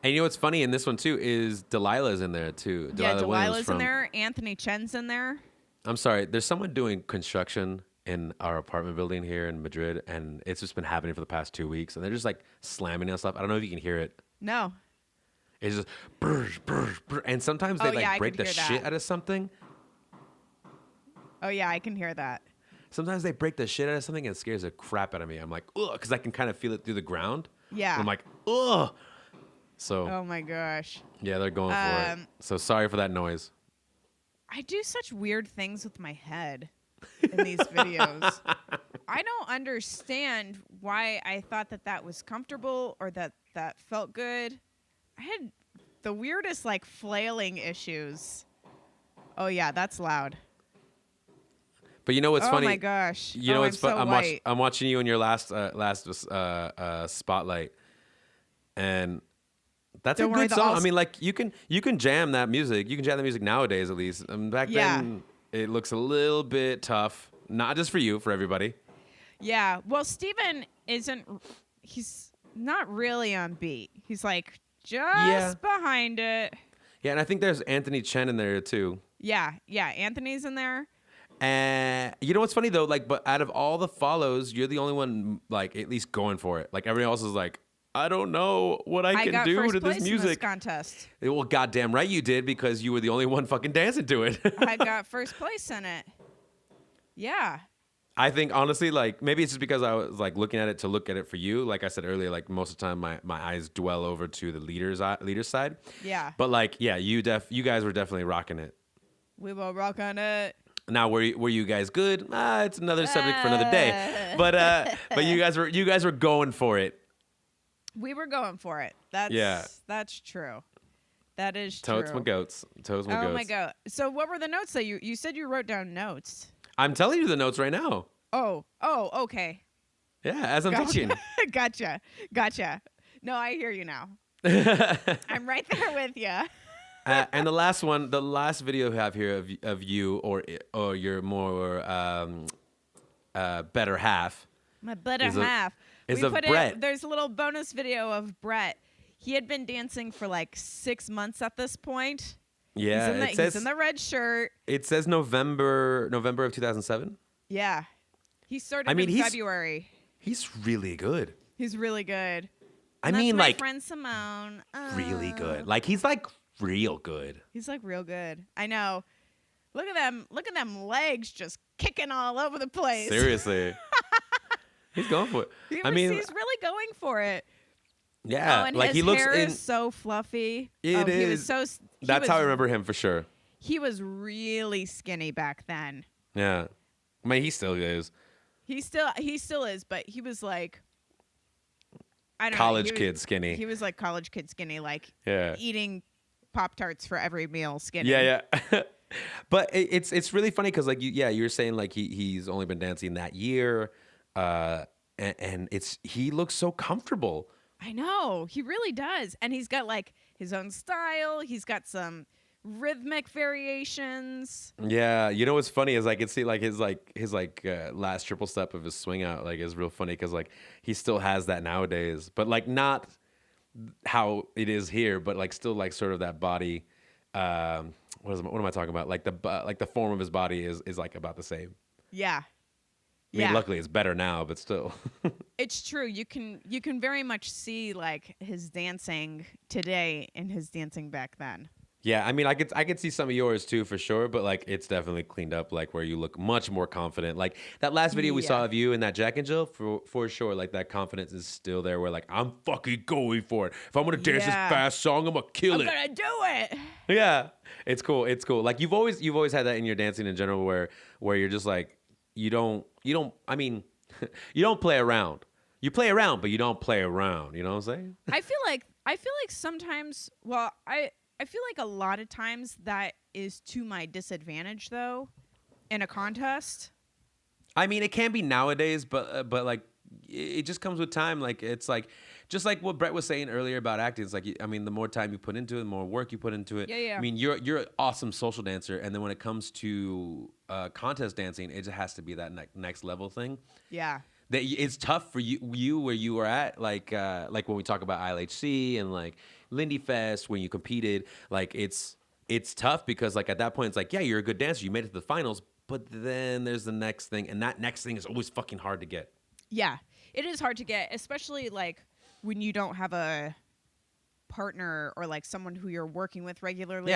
And you know what's funny in this one too is Delilah's in there too. Delilah's in there. Anthony Chen's in there. I'm sorry. There's someone doing construction in our apartment building here in Madrid, and it's just been happening for the past 2 weeks, and they're just like slamming on stuff. I don't know if you can hear it. No. It's just brr, brr, brr. And sometimes they break the shit out of something. Oh yeah, I can hear that. Sometimes they break the shit out of something and it scares the crap out of me. I'm like, ugh, because I can kind of feel it through the ground. Yeah. And I'm like, ugh. So. Oh my gosh. Yeah, they're going for it. So sorry for that noise. I do such weird things with my head in these videos. I don't understand why I thought that was comfortable or that felt good. I had the weirdest like flailing issues. Oh yeah, that's loud. But you know what's funny? Oh my gosh! You know what's funny? I'm watching you in your last spotlight, and that's a good song. I mean, like you can jam that music. You can jam the music nowadays, at least. Back then, it looks a little bit tough. Not just for you, for everybody. Yeah. Well, Steven isn't. He's not really on beat. He's like just behind it. Yeah, and I think there's Anthony Chen in there too. Yeah. Anthony's in there. And you know what's funny though? Like, but out of all the follows, you're the only one like at least going for it. Like everyone else is like, I don't know what I can do to this music. In this contest. Well, goddamn right you did because you were the only one fucking dancing to it. I got first place in it. Yeah. I think honestly, like maybe it's just because I was like looking at it to look at it for you. Like I said earlier, like most of the time my eyes dwell over to the leader's side. Yeah. But like, yeah, you guys were definitely rocking it. We will rock on it. Now, were you guys good? It's another subject for another day. But you guys were going for it. We were going for it. That's true. That is true. Totes my goats. Oh my god. So what were the notes that you said you wrote down notes? I'm telling you the notes right now. Oh, okay. Yeah, as I'm teaching. Gotcha. No, I hear you now. I'm right there with you. And the last video we have here of you or your more better half. My better half. Is of Brett. There's a little bonus video of Brett. He had been dancing for like 6 months at this point. Yeah, he's in the red shirt. It says November of 2007. Yeah, he started in February. He's really good. He's really good. And that's my friend Simone. Really good. Like he's like real good. He's like real good. I know. Look at them legs just kicking all over the place. Seriously. He's going for it. He's really going for it. Yeah, and like his hair is so fluffy. It is. That's how I remember him for sure. He was really skinny back then. Yeah, I mean he still is. He still is, but he was like, I don't college know. Kid skinny. He was like college kid skinny, like eating Pop-Tarts for every meal skinny. Yeah. But it's really funny because like you were saying like he's only been dancing that year, and he looks so comfortable. I know, he really does, and he's got like his own style. He's got some rhythmic variations. Yeah, you know what's funny is I can see like his last triple step of his swing out like is real funny because like he still has that nowadays, but like not how it is here, but like still like sort of that body. What am I talking about? Like the form of his body is like about the same. Yeah. I mean, luckily it's better now, but still. It's true. You can very much see like his dancing today and his dancing back then. Yeah, I mean, I could see some of yours too for sure, but like it's definitely cleaned up, like where you look much more confident. Like that last video we saw of you in that Jack and Jill, for sure, like that confidence is still there. Where like I'm fucking going for it. If I'm gonna dance this fast song, I'm gonna kill it. I'm gonna do it. Yeah, it's cool. It's cool. Like you've always had that in your dancing in general, where you're just like you don't. I mean, you don't play around. You play around, but you don't play around. You know what I'm saying? I feel like sometimes. Well, I feel like a lot of times that is to my disadvantage, though, in a contest. I mean, it can be nowadays, but like it just comes with time. Like it's like just like what Brett was saying earlier about acting. It's like I mean, the more time you put into it, the more work you put into it. Yeah. I mean, you're an awesome social dancer, and then when it comes to contest dancing, it just has to be that next level thing. Yeah. That it's tough for you where you were at, like when we talk about ILHC and like Lindy Fest when you competed, like it's tough because like at that point it's like, yeah, you're a good dancer, you made it to the finals, but then there's the next thing, and that next thing is always fucking hard to get. Yeah, it is hard to get, especially like when you don't have a partner or like someone who you're working with regularly.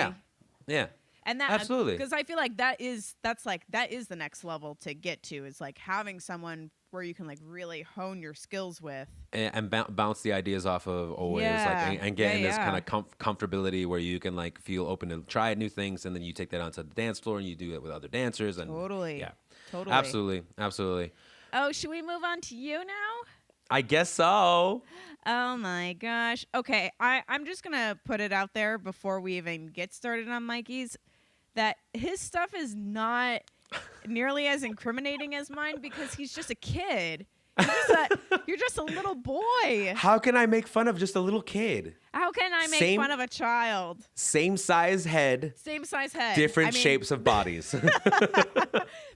Yeah. And that absolutely, because I feel like that is the next level to get to, is like having someone where you can like really hone your skills with and bounce the ideas off of always, like and get in this kind of comfortability where you can like feel open to try new things, and then you take that onto the dance floor and you do it with other dancers. And totally. Absolutely. Oh, should we move on to you now? I guess so. Oh my gosh. Okay, I'm just gonna put it out there before we even get started on Mikey's, that his stuff is not nearly as incriminating as mine because he's just a kid. You're just a little boy. How can I make fun of just a little kid? How can I make fun of a child? Same size head. Different shapes of bodies.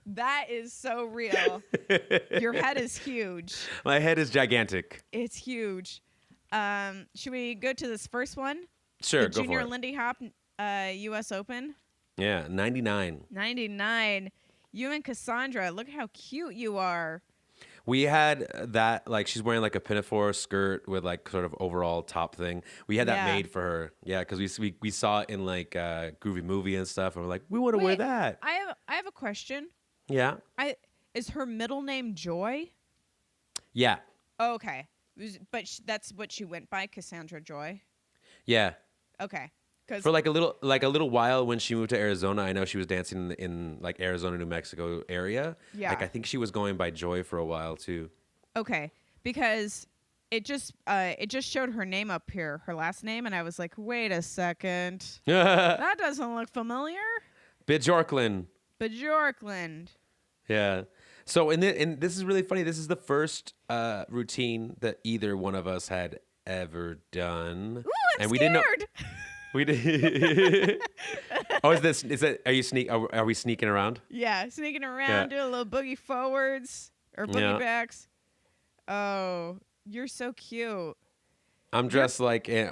That is so real. Your head is huge. My head is gigantic. It's huge. Should we go to this first one? Sure, go for it. Junior Lindy Hop U.S. Open. Yeah, 99. 99. You and Cassandra, look how cute you are. We had that, like, she's wearing like a pinafore skirt with like sort of overall top thing. We had that made for her. Yeah, because we saw it in like Groovy Movie and stuff, and we're like, we want to wear that. I have a question. Yeah. Is her middle name Joy? Yeah. Oh, okay. But that's what she went by, Cassandra Joy? Yeah. Okay. For like a little while when she moved to Arizona, I know she was dancing in like Arizona, New Mexico area. Yeah. Like I think she was going by Joy for a while too. Okay. Because it just showed her name up here, her last name, and I was like, wait a second. That doesn't look familiar. Bjorklund. Yeah. So and this is really funny. This is the first routine that either one of us had ever done. Ooh, I'm and we scared. didn't know. We did. Oh, is it? Are we sneaking around? Yeah, sneaking around, doing a little boogie forwards or boogie backs. Oh, you're so cute. I'm dressed like in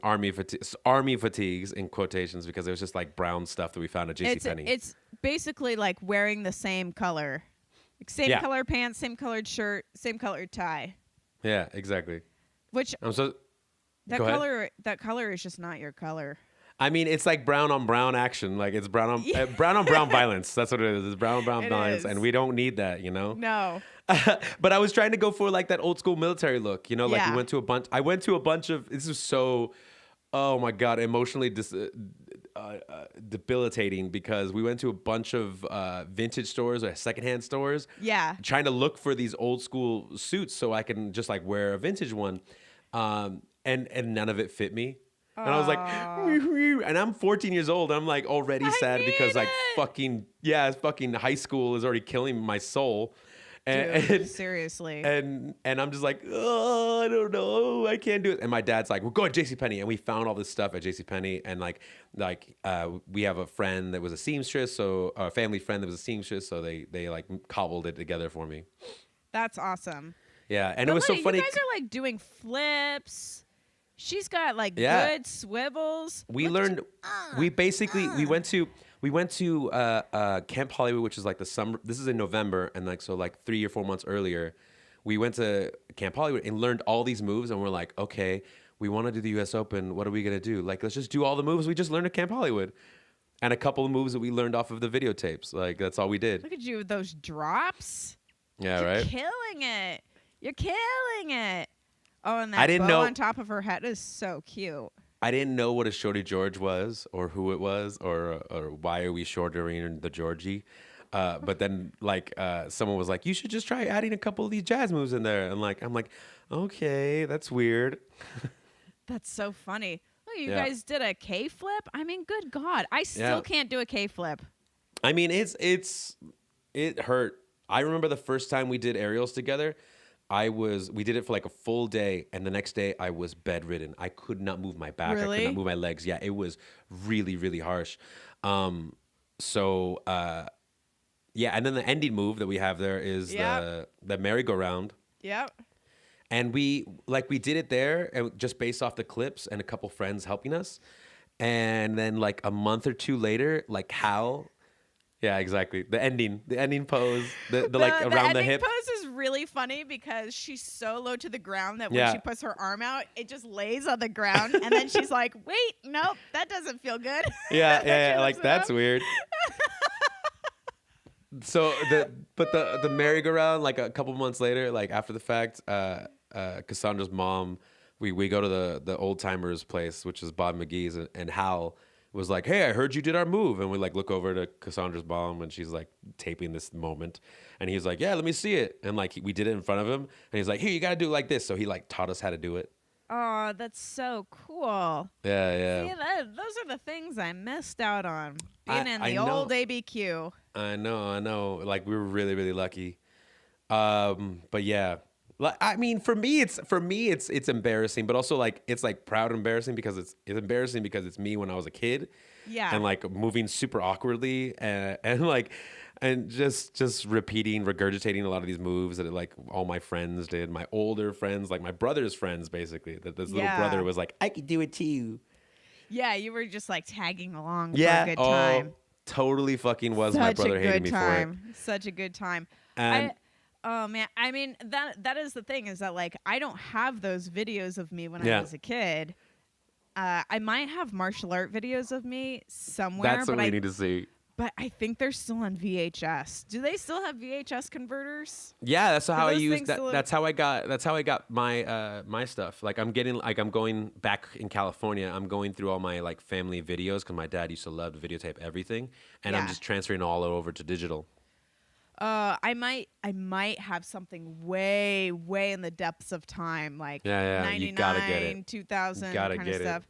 army fatigues in quotations because it was just like brown stuff that we found at JCPenney. It's basically like wearing the same color, like same color pants, same colored shirt, same colored tie. Yeah, exactly. Which I'm so. That color is just not your color. I mean, it's like brown on brown action. Like it's brown on brown violence. That's what it is. It's brown on brown violence, and we don't need that, you know. No. But I was trying to go for like that old school military look, you know. Like I went to a bunch of. This is so, oh my god, emotionally debilitating because we went to a bunch of vintage stores or secondhand stores. Yeah. Trying to look for these old school suits so I can just like wear a vintage one. And none of it fit me. And I was like, and I'm 14 years old. I'm like already sad because like fucking high school is already killing my soul. And seriously. And I'm just like, oh, I don't know. I can't do it. And my dad's like, we're going to JCPenney. And we found all this stuff at JCPenney. And like we have a friend that was a seamstress. So a family friend that was a seamstress. So they like cobbled it together for me. That's awesome. Yeah, and it But was so look, you funny. guys are like doing flips. She's got like Yeah. good swivels. We learned. We basically we went to Camp Hollywood, which is like the summer. This is in November, and like so like 3 or 4 months earlier, we went to Camp Hollywood and learned all these moves, and we're like, okay, we want to do the U.S. Open. What are we gonna do? Like, let's just do all the moves we just learned at Camp Hollywood, and a couple of moves that we learned off of the videotapes. Like that's all we did. Look at you with those drops. Yeah, You're right. killing it. You're killing it. Oh, and I that didn't bow know- on top of her head is so cute. I didn't know what a Shorty George was, or who it was, or why are we shortering the Georgie. But then, like, someone was like, "You should just try adding a couple of these jazz moves in there." And I'm like, okay, that's weird. That's so funny. Look, you Yeah. guys did a K flip. I mean, good God, I still Yeah. can't do a K flip. I mean, it hurt. I remember the first time we did aerials together. We did it for like a full day, and the next day I was bedridden. I could not move my back. I Really? could not move my legs. Yeah, it was really, really harsh. Yeah, and then the ending move that we have there is Yep. the merry-go-round. Yep. And we did it there and just based off the clips and a couple friends helping us. And then like a month or two later, like Hal, yeah, exactly. The ending pose, the like around the ending hip. pose is really funny because she's so low to the ground that when Yeah. she puts her arm out, it just lays on the ground, and then she's like, "Wait, nope, that doesn't feel good." Yeah, Then yeah, she like lifts it that's up. weird. So the merry-go-round, like a couple months later, like after the fact, Cassandra's mom, we go to the old timers place, which is Bob McGee's, and Hal was like, "Hey, I heard you did our move," and we like look over to Cassandra's mom, and she's like taping this moment, and he's like, "Yeah, let me see it," and like we did it in front of him, and he's like, "Here, you gotta do it like this," so he like taught us how to do it. Oh, that's so cool. Yeah. See, those are the things I missed out on being in I the know. old ABQ. I know. Like we were really, really lucky. But yeah, like I mean, for me, it's embarrassing, but also like it's like proud embarrassing because it's embarrassing because it's me when I was a kid, Yeah. and like moving super awkwardly and like and just repeating, regurgitating a lot of these moves that like all my friends did, my older friends, like my brother's friends, basically. That this little Yeah. brother was like, "I could do it too." Yeah, you were just like tagging along Yeah. for a good time. Totally fucking was. My Such brother a hated good me for it. time. Such a good time. And Oh man, I mean that is the thing is that like I don't have those videos of me when I Yeah. was a kid. I might have martial art videos of me somewhere, that's what but we need to see. but I think they're still on VHS. Do they still have VHS converters? Yeah, that's how I those used things that. still- That's how I got my my stuff. Like I'm going back in California. I'm going through all my like family videos because my dad used to love to videotape everything, and I'm Yeah. just transferring all over to digital. I might have something way in the depths of time, like Yeah, 99, you gotta get it. 2000 You gotta kind of get it. stuff.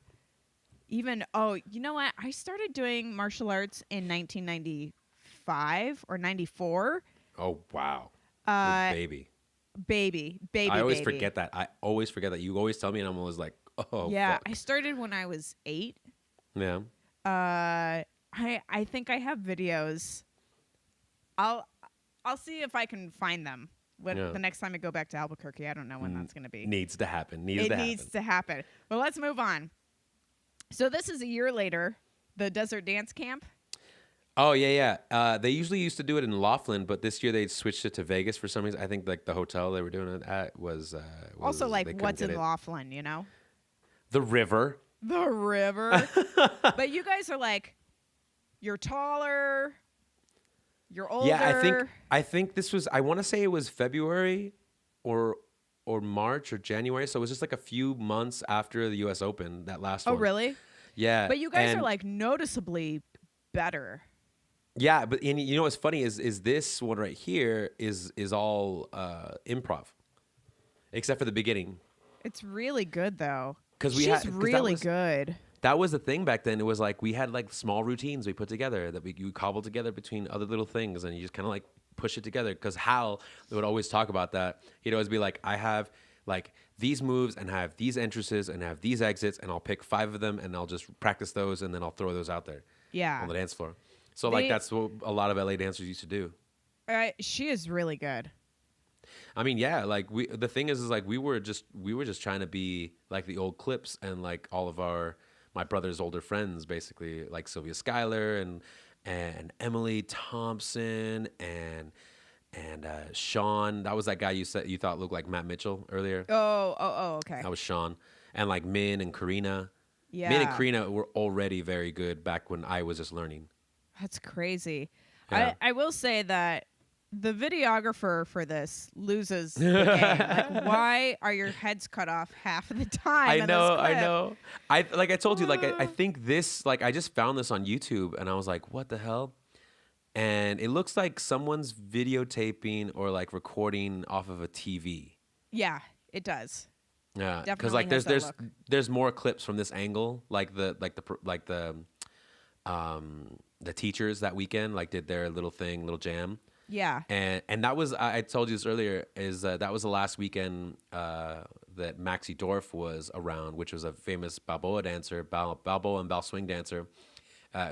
Even you know what? I started doing martial arts in 1995 or 94. Oh wow, Uh, baby. baby. I always baby. forget that. You always tell me, and I'm always like, oh Yeah, fuck. I started when I was 8. Yeah. I think I have videos. I'll see if I can find them. Yeah. The next time I go back to Albuquerque, I don't know when that's going to be. Needs to happen. It needs to happen. Well, let's move on. So this is a year later, the Desert Dance Camp. Oh yeah. They usually used to do it in Laughlin, but this year they switched it to Vegas for some reason. I think like the hotel they were doing it at was Also, they like, couldn't what's get in it. Laughlin, you know? The river. The river. But you guys are like, you're taller, you're older. Yeah, I think this was. I want to say it was February, or March or January. So it was just like a few months after the U.S. Open. That last Oh, one. really? Yeah. But you guys and- are like noticeably better. Yeah, but and you know what's funny is this one right here is all improv, except for the beginning. It's really good though. 'Cause we She's had- 'cause that really was- good. That was the thing back then. It was like we had like small routines we put together that you cobbled together between other little things, and you just kind of like push it together. Because Hal would always talk about that. He'd always be like, I have like these moves and I have these entrances and I have these exits, and I'll pick 5 of them and I'll just practice those, and then I'll throw those out there Yeah. on the dance floor. So like They- that's what a lot of LA dancers used to do. She is really good. I mean, yeah, like the thing is like we were just trying to be like the old clips and like all of my brother's older friends, basically like Sylvia Schuyler and Emily Thompson and Sean. That was that guy you said you thought looked like Matt Mitchell earlier. Okay. That was Sean. And like Min and Karina. Min and Yeah. Karina were already very good back when I was just learning. That's crazy. Yeah. I will say that the videographer for this loses the game. Like, why are your heads cut off half of the time? I in know, this clip? I know. I told you, like I think this, like I just found this on YouTube and I was like, what the hell? And it looks like someone's videotaping or like recording off of a TV. Yeah, it does. Yeah, because Definitely like has that there's look. there's more clips from this angle, like the teachers that weekend like did their little thing, little jam. Yeah. And that was I told you this earlier is that was the last weekend that Maxie Dorf was around, which was a famous Balboa dancer, Balboa and Bal swing dancer,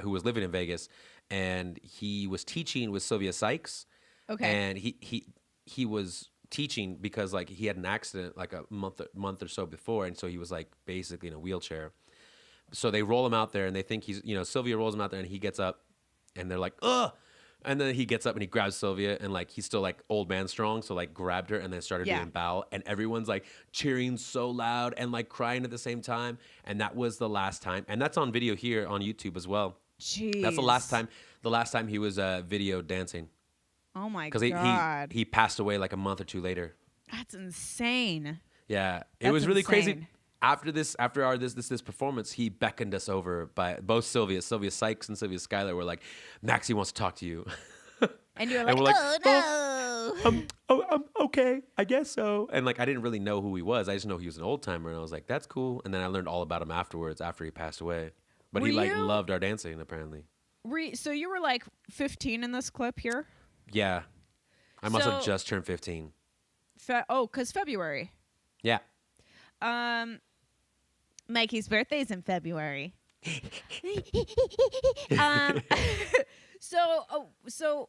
who was living in Vegas, and he was teaching with Sylvia Sykes. Okay. And he was teaching because like he had an accident like a month or so before, and so he was like basically in a wheelchair. So they roll him out there, and they think Sylvia rolls him out there, and he gets up, and they're like, ugh. And then he gets up and he grabs Sylvia, and like he's still like old man strong, so like grabbed her and then started doing bow, and everyone's like cheering so loud and like crying at the same time. And that was the last time, and that's on video here on YouTube as well. Jeez. That's the last time. The last time he was video dancing. Oh my Because god. he passed away like a month or two later. That's insane. Yeah, it That's was really crazy. insane. After this performance, he beckoned us over by both Sylvia Sykes and Sylvia Schuyler were like, Maxie wants to talk to you. And you're And like, we're like, oh no. Okay, I guess so. And like, I didn't really know who he was. I just know he was an old timer, and I was like, that's cool. And then I learned all about him afterwards, after he passed away. But Were he like you- loved our dancing, apparently. So you were like 15 in this clip here? Yeah, I must have So- just turned 15. Because February. Yeah. Mikey's birthday's in February. um, so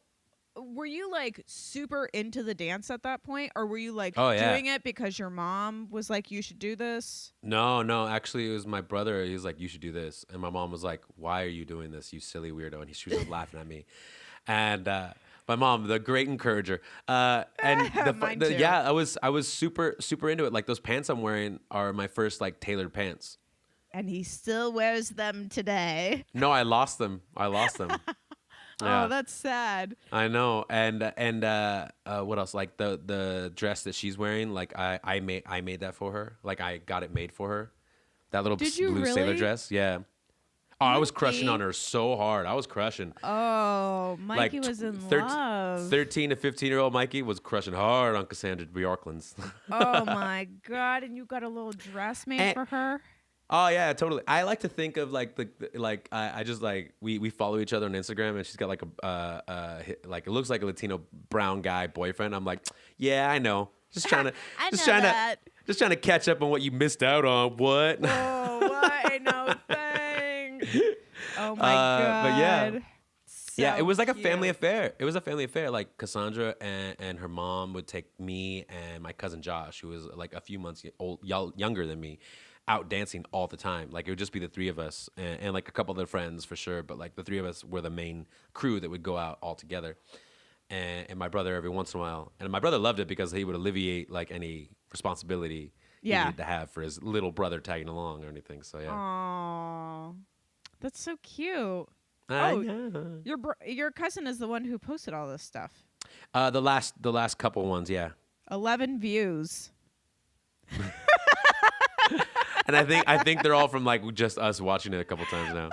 were you like super into the dance at that point, or were you like Oh, yeah. doing it because your mom was like, you should do this? No. Actually, it was my brother. He was like, you should do this. And my mom was like, why are you doing this, you silly weirdo? And she was laughing at me. And my mom, the great encourager. And Mine too. yeah, I was super into it. Like those pants I'm wearing are my first like tailored pants. And he still wears them today. No, I lost them. Yeah. Oh, that's sad. I know. And what else? Like the dress that she's wearing, like I made that for her. Like I got it made for her. That little Did you blue sailor really? dress. Yeah. Oh, I was crushing Mikey? on her so hard. I was crushing. Oh, Mikey Like, was in 13 love. 13 to 15-year-old Mikey was crushing hard on Cassandra Bjorklund's. Oh my god! And you got a little dress made And- for her. Oh yeah, totally. I like to think of like I just like we follow each other on Instagram, and she's got like like it looks like a Latino brown guy boyfriend. I'm like, yeah, I know. Just trying to I just know trying that. to just trying to catch up on what you missed out on. What? Oh, what? No thing. Oh my god. But yeah. Yeah, So it was like a cute. family affair. It was a family affair. Like Cassandra and her mom would take me and my cousin Josh, who was like a few months younger than me, out dancing all the time. Like it would just be the three of us and like a couple other friends for sure. But like the three of us were the main crew that would go out all together. And my brother every once in a while. And my brother loved it because he would alleviate like any responsibility he Yeah. needed to have for his little brother tagging along or anything. So yeah. Aw, that's so cute. I Oh, know. Your cousin is the one who posted all this stuff. The last couple ones, yeah. 11 views. And I think they're all from like just us watching it a couple times now.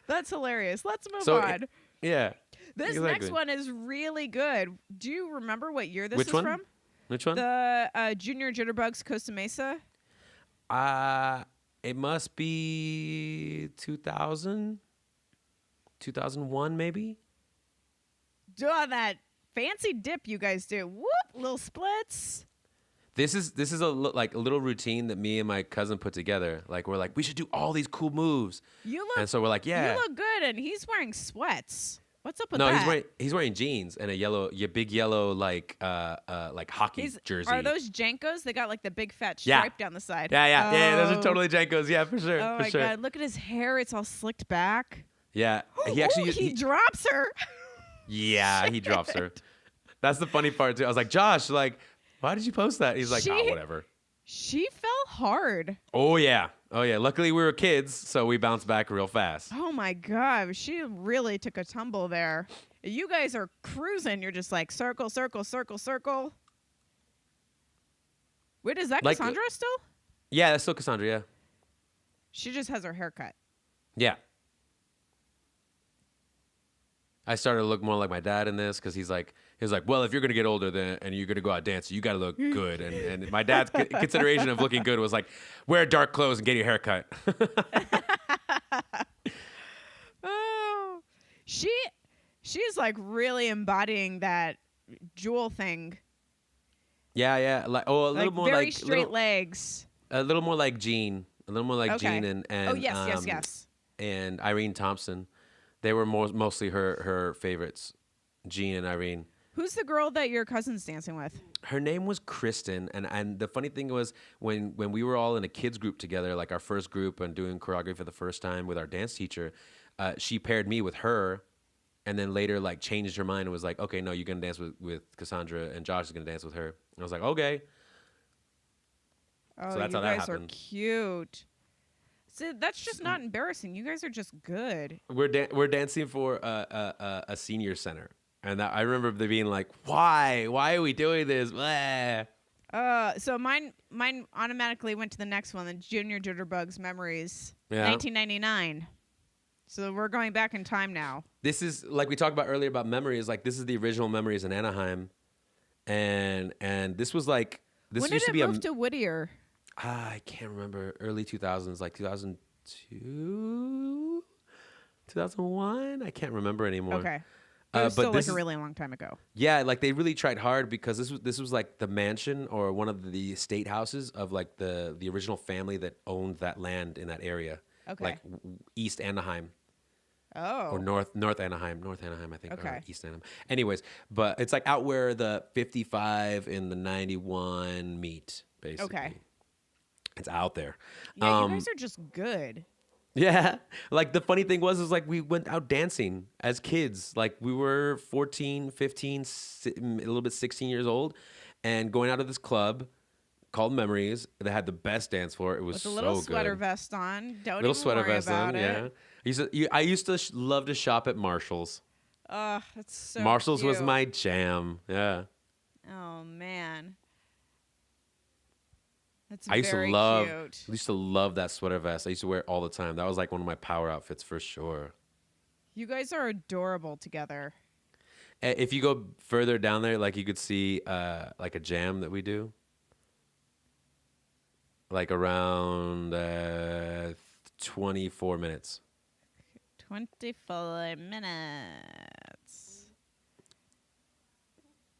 That's hilarious. Let's move So on. yeah. This exactly. next one is really good. Do you remember what year this Which is one? from? Which one? The Junior Jitterbugs Costa Mesa. It must be 2000, 2001 maybe. Doing that fancy dip you guys do. Whoop, little splits. This is a little routine that me and my cousin put together. Like we're like we should do all these cool moves. You look And so we're like, yeah. You look good, and he's wearing sweats. What's up with No, that? he's wearing jeans and a big yellow like hockey jersey. Are those Jankos? They got like the big fat Yeah. stripe down the side. Yeah. Those are Oh. totally Jankos. Yeah, for sure. Oh For my sure. God! Look at his hair; it's all slicked back. Yeah. He Oh, actually he drops her. yeah, he drops her. That's the funny part too. I was like, Josh, like, why did you post that? He's like, oh, whatever. She fell hard. Oh yeah. Luckily we were kids, so we bounced back real fast. Oh my God! She really took a tumble there. You guys are cruising. You're just like circle, circle, circle, circle. Wait, is that Like, Cassandra still? Yeah, that's still Cassandra. Yeah. She just has her hair cut. Yeah. I started to look more like my dad in this because he was like, well, if you're gonna get older then and you're gonna go out dancing, you gotta look good. And my dad's consideration of looking good was like, wear dark clothes and get your hair cut. Oh, she's like really embodying that jewel thing. Yeah. Like a little Like more very like straight legs. a little more like Jean, Okay. Jean and Oh yes. and Irene Thompson. They were mostly her favorites, Jean and Irene. Who's the girl that your cousin's dancing with? Her name was Kristen, and the funny thing was when we were all in a kids group together, like our first group and doing choreography for the first time with our dance teacher, she paired me with her, and then later like changed her mind and was like, okay, no, you're gonna dance with Cassandra, and Josh is gonna dance with her. And I was like, okay. Oh, So that's you how that guys are happened. cute. See, that's just not embarrassing. You guys are just good. We're dancing for a senior center, and I remember they being like, why are we doing this? Blah. So mine automatically went to the next one, the Junior Jitterbugs Memories, Yeah. 1999. So we're going back in time now. This is like we talked about earlier about memories. Like this is the original Memories in Anaheim, and this was like this When used did to it be move to Whittier? I can't remember, early 2000s, like 2002, 2001. I can't remember anymore. Okay. It was but still this like a is- really long time ago. Yeah, like they really tried hard because this was like the mansion or one of the estate houses of like the original family that owned that land in that area. Okay. Like East Anaheim. Oh. Or North Anaheim, I think, Okay. or East Anaheim. Anyways, but it's like out where the 55 and the 91 meet, basically. Okay. It's out there. Yeah, you guys are just good. Yeah. Like the funny thing was like we went out dancing as kids. Like we were 14, 15, a little bit 16 years old and going out of this club called Memories that had the best dance floor. It was With so a little good. sweater vest on. Don't Little even sweater worry vest about on, it. yeah. I used to love to shop at Marshall's. That's so Marshall's was cute. my jam. Yeah. Oh man. That's I used to very love cute. that sweater vest. I used to wear it all the time. That was like one of my power outfits for sure. You guys are adorable together. If you go further down there, like you could see like a jam that we do. Like around 24 minutes. 24 minutes.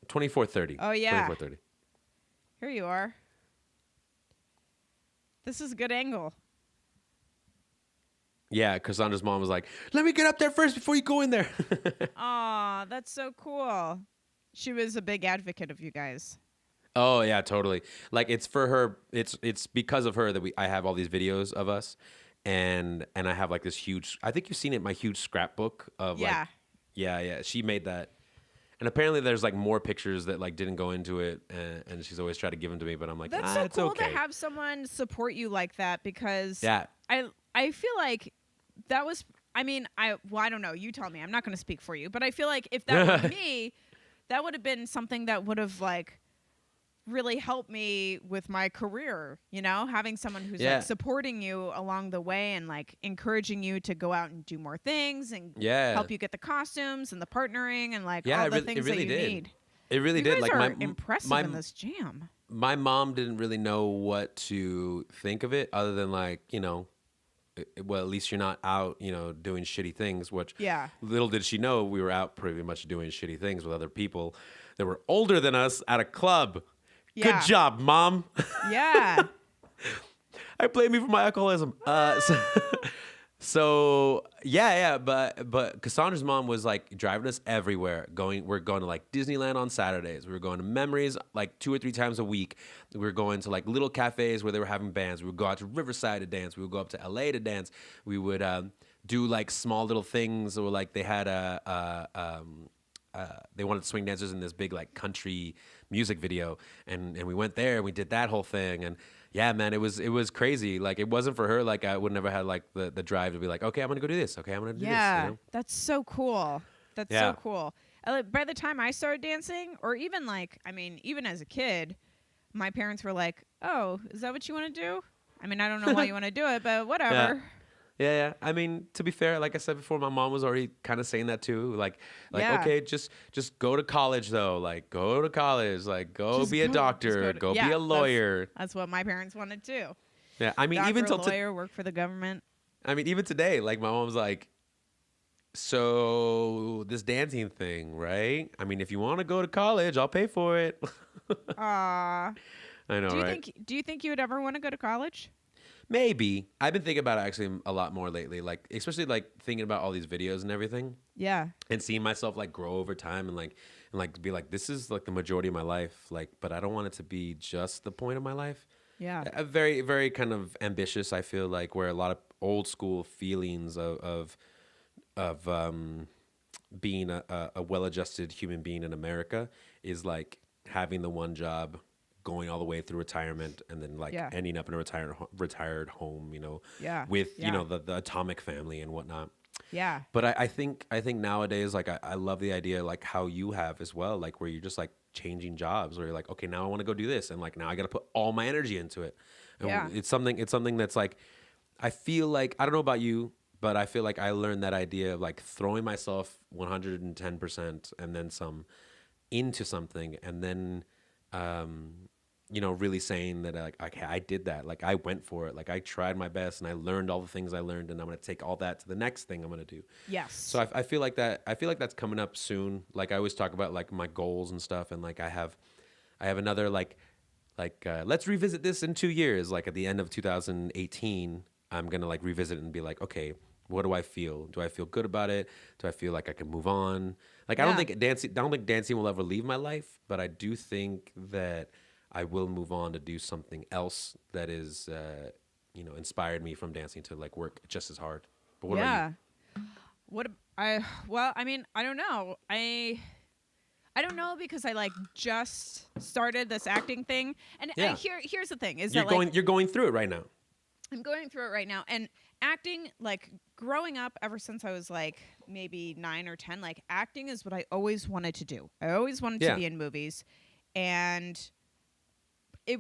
24:30. Oh, yeah. 24:30. Here you are. This is a good angle. Yeah, Cassandra's mom was like, "Let me get up there first before you go in there." Aw, that's so cool. She was a big advocate of you guys. Oh yeah, totally. Like it's for her. It's because of her that I have all these videos of us, and I have like this huge. I think you've seen it. My huge scrapbook of Yeah. like. Yeah. She made that, and apparently there's like more pictures that like didn't go into it, and she's always tried to give them to me, but I'm like, That's so it's cool okay. to have someone support you like that because Yeah. I feel like that was I don't know, you tell me. I'm not going to speak for you, but I feel like if that were me, that would have been something that would have like really helped me with my career, having someone who's Yeah. like supporting you along the way and like encouraging you to go out and do more things and Yeah. help you get the costumes and the partnering and like Yeah, all it the really- things it really that you did. need. It really You did. guys Like are my impressive my in this jam. my mom didn't really know what to think of it, other than like well, at least you're not out, doing shitty things. Which Yeah. little did she know we were out pretty much doing shitty things with other people that were older than us at a club. Yeah. Good job, mom. Yeah. I blame you for my alcoholism. So yeah, but Cassandra's mom was like driving us everywhere. We're going to like Disneyland on Saturdays. We were going to Memories like 2 or 3 times a week. We were going to like little cafes where they were having bands. We would go out to Riverside to dance. We would go up to LA to dance. We would do like small little things, or like they had they wanted swing dancers in this big like country music video, and we went there and we did that whole thing. And yeah, man, it was crazy. Like, it wasn't for her, like I would never had like the drive to be like, okay, I'm gonna go do this. Okay, I'm gonna do this. Yeah, You know? that's so cool. That's Yeah. so cool. By the time I started dancing, or even like, I mean, even as a kid, my parents were like, "Oh, is that what you want to do?" I mean, I don't know why you want to do it, but whatever. Yeah. I mean, to be fair, like I said before, my mom was already kind of saying that too. Like, Yeah. okay, just go to college though. Like, go to college. Like, go Just be a go- doctor. just Go yeah, be a lawyer. That's what my parents wanted too. Yeah. I mean, Doctor, even till lawyer, work for the government. even today, like my mom's like, so this dancing thing, right? I mean, if you want to go to college, I'll pay for it. Aw. I know, right? Do you think you would ever want to go to college? Maybe. I've been thinking about it actually a lot more lately, like especially like thinking about all these videos and everything, Yeah. and seeing myself like grow over time, and like be like, this is like the majority of my life, like, but I don't want it to be just the point of my life. Yeah. A very, very kind of ambitious, I feel like, where a lot of old school feelings of being a well-adjusted human being in America is like having the one job, going all the way through retirement, and then like Yeah. ending up in a retired home, you know, Yeah. with Yeah. you know the atomic family and whatnot. Yeah. But I think nowadays, like I love the idea, like how you have as well, like where you're just like changing jobs, where you're like, okay, now I want to go do this, and like now I got to put all my energy into it. And Yeah. it's something that's like, I feel like, I don't know about you, but I feel like I learned that idea of like throwing myself 110% and then some into something, and then you know, really saying that like, okay, I did that. Like, I went for it. Like, I tried my best and I learned all the things I learned, and I'm going to take all that to the next thing I'm going to do. Yes. So I feel like that. I feel like that's coming up soon. Like, I always talk about like my goals and stuff, and like I have another like let's revisit this in 2 years. Like at the end of 2018, I'm gonna like revisit it and be like, okay, what do I feel? Do I feel good about it? Do I feel like I can move on? Like, I don't Yeah. think dancing will ever leave my life, but I do think that I will move on to do something else that is, you know, inspired me from dancing to like work just as hard. But what about you? Well, I mean, I don't know. I don't know, because I like just started this acting thing, and Yeah. here's the thing: is You're that like going you're going through it right now. I'm going through it right now, and acting, like growing up, ever since I was like maybe 9 or 10, like acting is what I always wanted to do. I always wanted Yeah. to be in movies, and I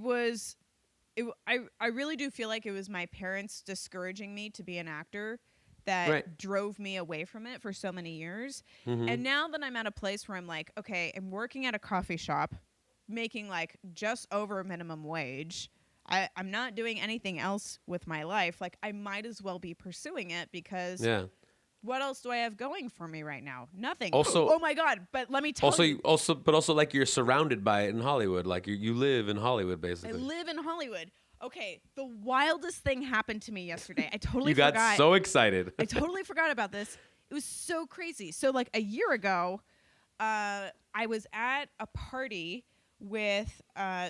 really do feel like it was my parents discouraging me to be an actor that Right. drove me away from it for so many years. Mhm. And now that I'm at a place where I'm like, okay, I'm working at a coffee shop, making like just over minimum wage. I'm not doing anything else with my life. Like, I might as well be pursuing it, because Yeah. what else do I have going for me right now? Nothing. Also- oh my God. But let me tell you. But also like you're surrounded by it in Hollywood. Like you live in Hollywood I basically. live in Hollywood. Okay, the wildest thing happened to me yesterday. I totally You got forgot. so excited. I totally forgot about this. It was so crazy. So like a year ago, I was at a party with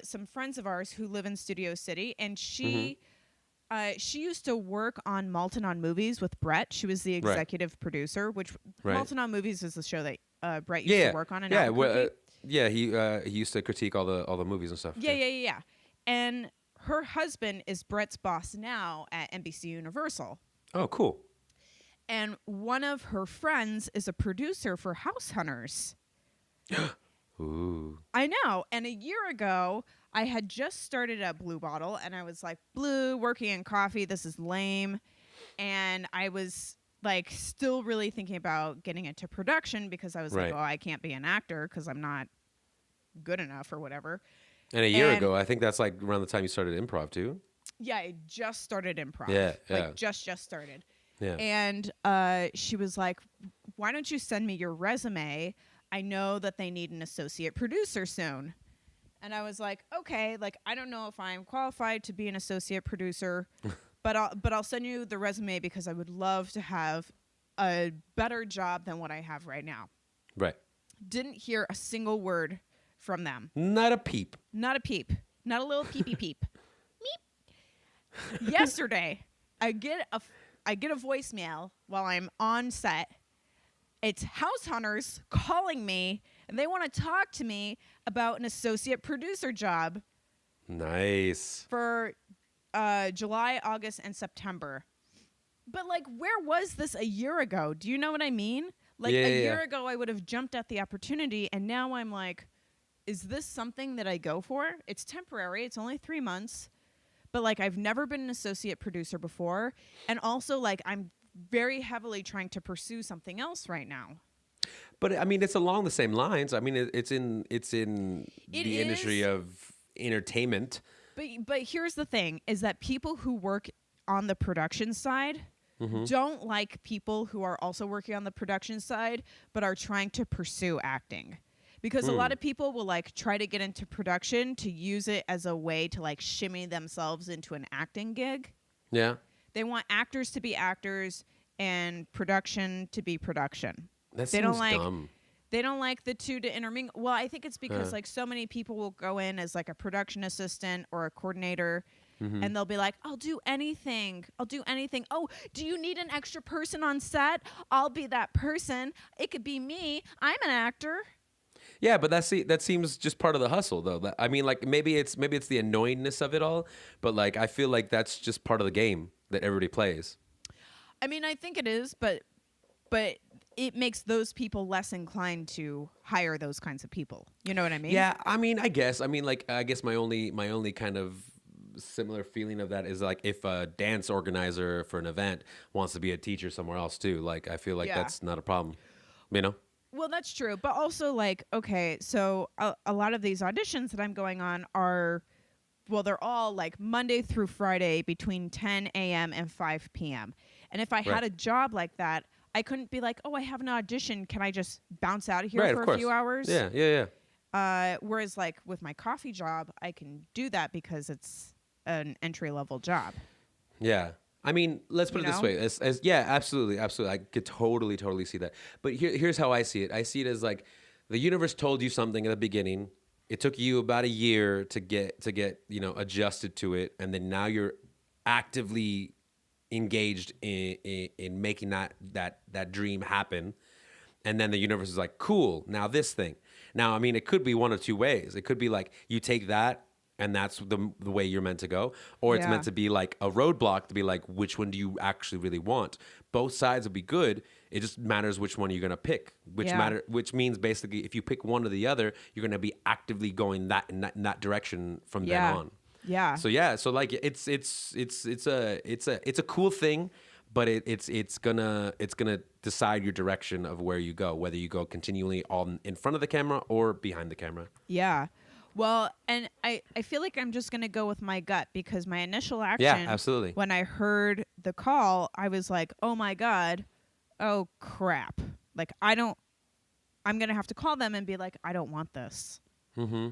some friends of ours who live in Studio City, and she used to work on Malton on Movies with Brett. She was the executive producer, which Right. Malton on Movies is the show that Brett used Yeah. to work on. In Yeah. Albuquerque. Yeah. He used to critique all the movies and stuff. Yeah. And her husband is Brett's boss now at NBC Universal. Oh, cool. And one of her friends is a producer for House Hunters. Ooh. I know. And a year ago, I had just started at Blue Bottle, and I was like, Blue, working in coffee, this is lame. And I was like still really thinking about getting into production, because I was Right. like, oh, I can't be an actor because I'm not good enough or whatever. And a year And- ago, I think that's like around the time you started improv too. Yeah, I just started improv. Yeah. Like just started. Yeah. And she was like, why don't you send me your resume? I know that they need an associate producer soon. And I was like, okay, like, I don't know if I'm qualified to be an associate producer, But I'll send you the resume because I would love to have a better job than what I have right now. Right. Didn't hear a single word from them. Not a peep. Not a peep. Not a little peepee peep. Meep. Yesterday, I get a voicemail while I'm on set. It's House Hunters calling me, and they want to talk to me about an associate producer job. Nice. For July, August, and September. But, like, where was this a year ago? Do you know what I mean? Like, a year ago, I would have jumped at the opportunity, and now I'm like, is this something that I go for? It's temporary. It's only 3 months. But, like, I've never been an associate producer before. And also, like, I'm very heavily trying to pursue something else right now. But, I mean, it's along the same lines. I mean, it's in the industry of entertainment. But here's the thing, is that people who work on the production side don't like people who are also working on the production side but are trying to pursue acting. Because a lot of people will, like, try to get into production to use it as a way to, like, shimmy themselves into an acting gig. Yeah. They want actors to be actors and production to be production. That seems dumb. They don't like the two to intermingle. Well, I think it's because like so many people will go in as like a production assistant or a coordinator, and they'll be like, I'll do anything. I'll do anything. Oh, do you need an extra person on set? I'll be that person. It could be me. I'm an actor. Yeah, but that seems just part of the hustle, though. I mean, like maybe it's the annoyingness of it all, but like I feel like that's just part of the game that everybody plays. I mean, I think it is, but it makes those people less inclined to hire those kinds of people. You know what I mean? Yeah, I mean, I guess my only kind of similar feeling of that is like if a dance organizer for an event wants to be a teacher somewhere else too. Like I feel like that's not a problem. You know? Well, that's true. But also like, okay, so a lot of these auditions that I'm going on are, well, they're all like Monday through Friday between 10 a.m. and 5 p.m. And if I had a job like that, I couldn't be like, oh, I have an audition. Can I just bounce out of here for a few hours? Yeah. Whereas like with my coffee job, I can do that because it's an entry-level job. Yeah. I mean, let's put it this way. Yeah, absolutely. I could totally see that. But here's how I see it. I see it as like the universe told you something at the beginning. It took you about a year to get adjusted to it, and then now you're actively engaged in making that dream happen. And then the universe is like, cool, now this thing. Now, I mean, it could be one of two ways. It could be like you take that and that's the way you're meant to go. Or it's meant to be like a roadblock to be like, which one do you actually really want? Both sides will be good. It just matters which one you're going to pick, which means basically if you pick one or the other, you're going to be actively going in that direction from then on. Yeah. So like it's a cool thing, but it's gonna decide your direction of where you go, whether you go continually on in front of the camera or behind the camera. Yeah. Well, and I feel like I'm just gonna go with my gut because my initial action, absolutely. When I heard the call, I was like, oh my God, oh crap. Like I'm gonna have to call them and be like, I don't want this. Mm-hmm.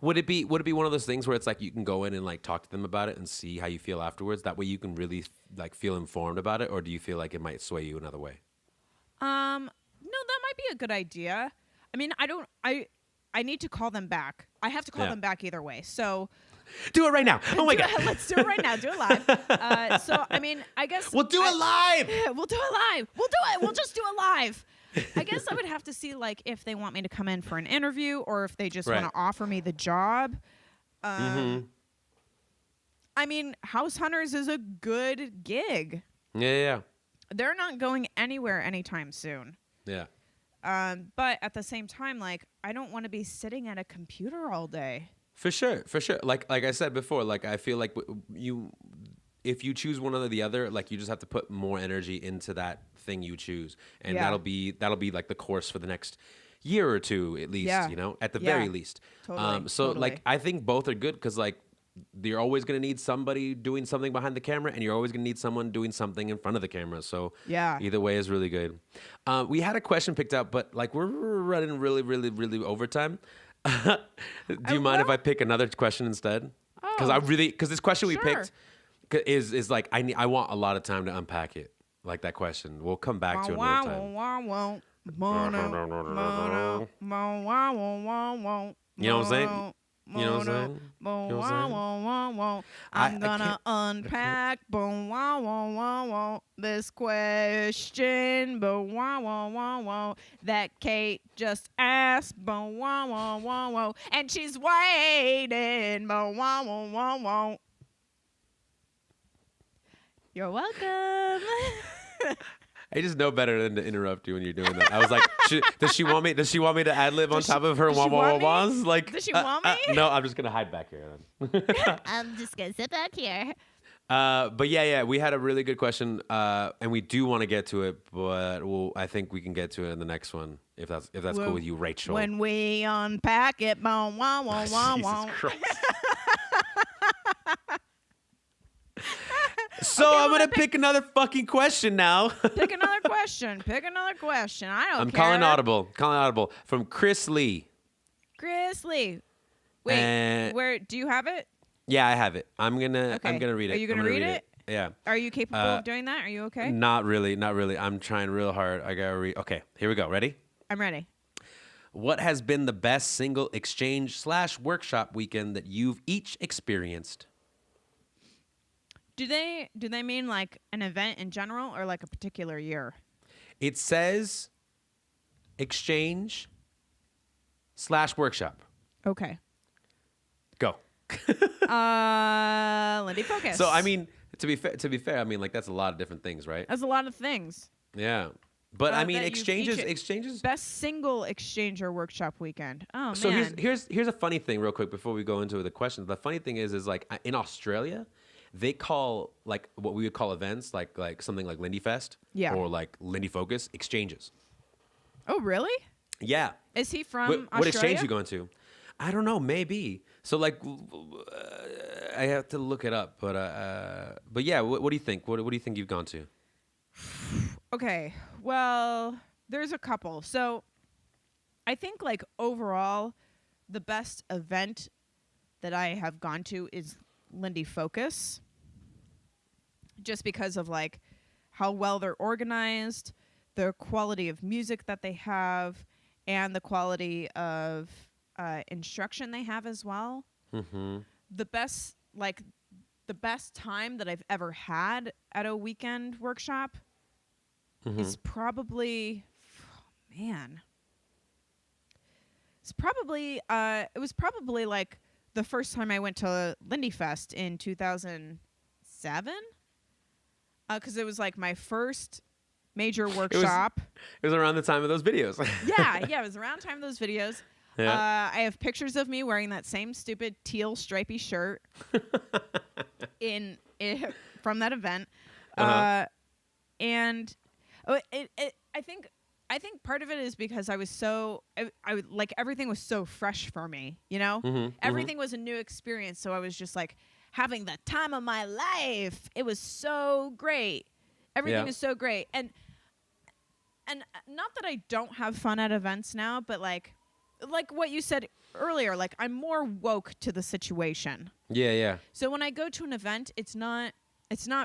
Would it be one of those things where it's like you can go in and like talk to them about it and see how you feel afterwards? That way you can really like feel informed about it, or do you feel like it might sway you another way? No, that might be a good idea. I mean, I need to call them back. I have to call them back either way. So do it right now. Oh my God. Let's do it right now. Do it live. So I mean, I guess we'll do it live. We'll do it live. We'll do it. We'll just do it live. I guess I would have to see like if they want me to come in for an interview or if they just want to offer me the job. I mean, House Hunters is a good gig. Yeah. They're not going anywhere anytime soon. Yeah. But at the same time, like I don't want to be sitting at a computer all day. For sure. Like I said before, like I feel like if you choose one or the other, like you just have to put more energy into that thing you choose, and that'll be like the course for the next year or two at least, at the very least. Totally. Like I think both are good because like you're always going to need somebody doing something behind the camera, and you're always going to need someone doing something in front of the camera. So either way is really good. We had a question picked up, but like we're running really, really, really overtime. Do you mind if I pick another question instead? Because this question we picked. is like I want a lot of time to unpack it. Like that question. We'll come back to it another time. You know what I'm saying? You know what I'm saying? You know what I'm saying? I'm gonna unpack this question that Kate just asked and she's waiting You're welcome. I just know better than to interrupt you when you're doing that. I was like, does she want me? Does she want me to ad lib on top of her wah-wah-wahs? Like, does she want me? No, I'm just gonna hide back here. Then. I'm just gonna sit back here. But yeah, we had a really good question, and we do want to get to it, but I think we can get to it in the next one if that's cool with you, Rachel. When we unpack it, Jesus Christ. So okay, I'm gonna pick another fucking question now. Pick another question. I don't I'm care. calling audible from Chris Lee. Wait, where do you have it? Yeah, I have it. I'm gonna read it. Are you gonna read it? Yeah. Are you capable of doing that? Are you okay? Not really. I'm trying real hard. I gotta read. Okay, here we go. Ready? I'm ready. What has been the best single exchange/workshop weekend that you've each experienced? Do they mean like an event in general or like a particular year? It says exchange/workshop. Okay. Go. Lindy, focus. So I mean, to be fair, I mean like that's a lot of different things, right? That's a lot of things. Yeah. But I mean exchanges best single exchange or workshop weekend. Oh so man. here's a funny thing real quick before we go into the questions. The funny thing is like in Australia, they call like what we would call events like something like Lindy Fest or like Lindy Focus exchanges. Oh, really? Yeah. Is he from Australia? What exchange you going to? I don't know, maybe. So like I have to look it up, but yeah, what do you think? What do you think you've gone to? Okay. Well, there's a couple. So I think like overall the best event that I have gone to is Lindy Focus, just because of like how well they're organized, the quality of music that they have, and the quality of instruction they have as well. Mm-hmm. The best time that I've ever had at a weekend workshop is probably, it was probably like the first time I went to Lindy Fest in 2007, because it was like my first major workshop. It was around the time of those videos. yeah, it was around the time of those videos. Yeah. I have pictures of me wearing that same stupid teal stripy shirt from that event, and I think part of it is because I was so I like everything was so fresh for me, you know? Everything was a new experience, so I was just like having the time of my life. It was so great. Everything is so great. And not that I don't have fun at events now, but like what you said earlier, like I'm more woke to the situation. Yeah. So when I go to an event, it's not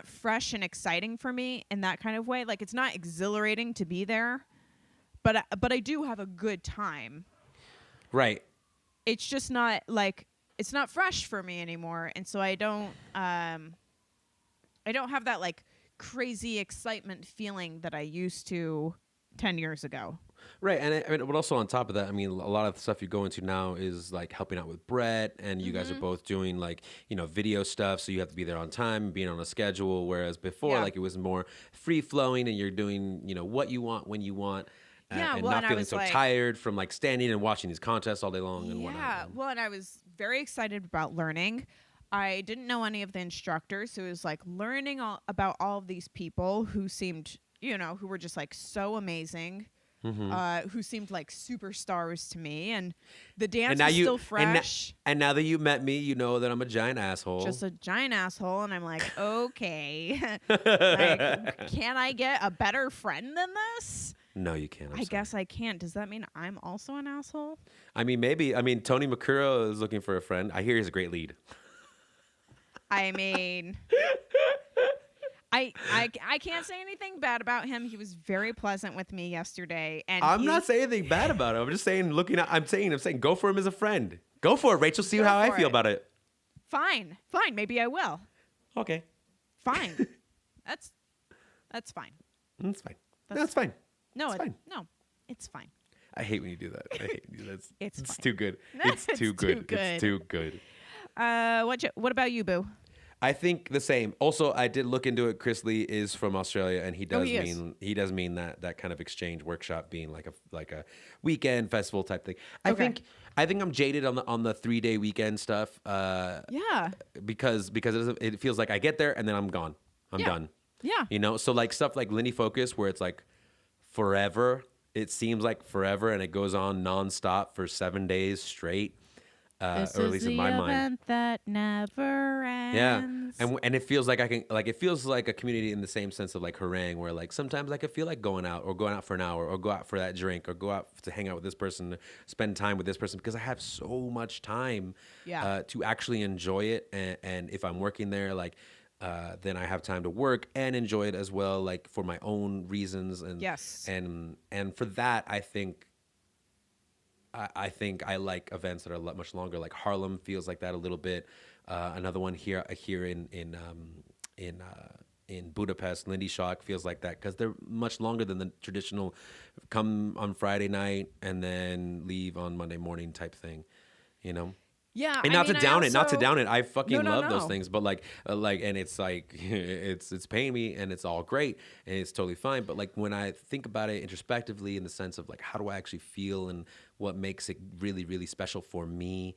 fresh and exciting for me in that kind of way. Like it's not exhilarating to be there. But I do have a good time. Right. It's just not like it's not fresh for me anymore, and so I don't have that like crazy excitement feeling that I used to 10 years ago. Right, and I mean, but also on top of that, I mean, a lot of the stuff you go into now is like helping out with Brett, and you guys are both doing like video stuff, so you have to be there on time, being on a schedule. Whereas before, like it was more free flowing, and you're doing what you want when you want. And not feeling so tired from like standing and watching these contests all day long and whatnot. Yeah, well, and I was very excited about learning. I didn't know any of the instructors, so it was like learning about all of these people who seemed, who were just like so amazing, who seemed like superstars to me, and the dance was still fresh. And now that you met me, you know that I'm a giant asshole. Just a giant asshole, and I'm like, okay, like, can I get a better friend than this? No, you can't. I guess I can't. Does that mean I'm also an asshole? I mean, maybe. I mean, Tony Makuro is looking for a friend. I hear he's a great lead. I mean, I can't say anything bad about him. He was very pleasant with me yesterday, and I'm not saying anything bad about it. I'm just saying, I'm saying, go for him as a friend. Go for it, Rachel. See Go how I for feel it. about it. Fine. Maybe I will. Okay. Fine. That's fine. It's fine. No, it's fine. No, it's fine. No, it's fine. I hate when you do that. I hate when you do that. It's It's fine. too good. It's too good. good. It's too good. What about you, Boo? I think the same. Also, I did look into it. Chris Lee is from Australia, and he does he does mean that kind of exchange workshop being like a weekend festival type thing. I think I'm jaded on the 3-day weekend stuff. Yeah. Because it feels like I get there and then I'm gone. I'm done. Yeah. You know, so like stuff like Lindy Focus, where it's like forever. It seems like forever, and it goes on nonstop for 7 days straight. This or at is least the in my mind. event that never ends. Yeah, and it feels like it feels like a community in the same sense of like harangue, where like sometimes I could feel like going out for an hour, or go out for that drink, or go out to hang out with this person, spend time with this person, because I have so much time to actually enjoy it, and if I'm working there, like then I have time to work and enjoy it as well, like for my own reasons, and and for that I think I like events that are much longer. Like Harlem feels like that a little bit. Another one here in Budapest, Lindy Hop feels like that, because they're much longer than the traditional come on Friday night and then leave on Monday morning type thing, you know. Yeah, and not to down it. I fucking love those No. things, but and it's like it's paying me, and it's all great, and it's totally fine. But like when I think about it introspectively, in the sense of like how do I actually feel, and what makes it really really special for me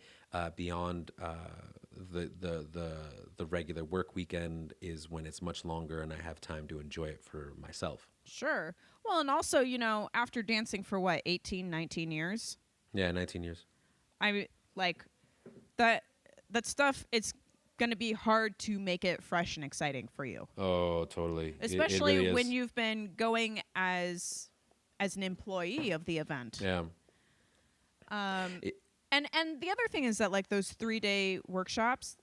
beyond the regular work weekend, is when it's much longer and I have time to enjoy it for myself. Sure. Well, and also, you know, after dancing for what, 18, 19 years? Yeah, 19 years. I like that stuff. It's going to be hard to make it fresh and exciting for you. Oh, totally. Especially it really when is. you've been going as an employee of the event. Yeah. And the other thing is that like those 3-day workshops,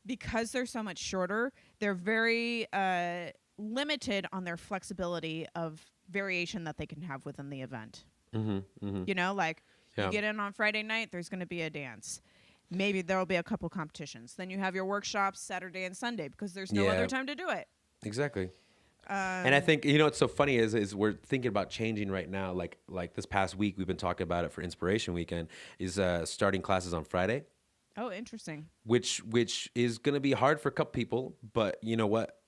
because they're so much shorter, they're very limited on their flexibility of variation that they can have within the event. You know, like you get in on Friday night, there's going to be a dance. Maybe there'll be a couple competitions. Then you have your workshops Saturday and Sunday, because there's no other time to do it. Exactly. And I think, you know, what's so funny is we're thinking about changing right now. Like this past week, we've been talking about it for Inspiration Weekend, is starting classes on Friday. Oh, interesting. Which is going to be hard for a couple people, but you know what?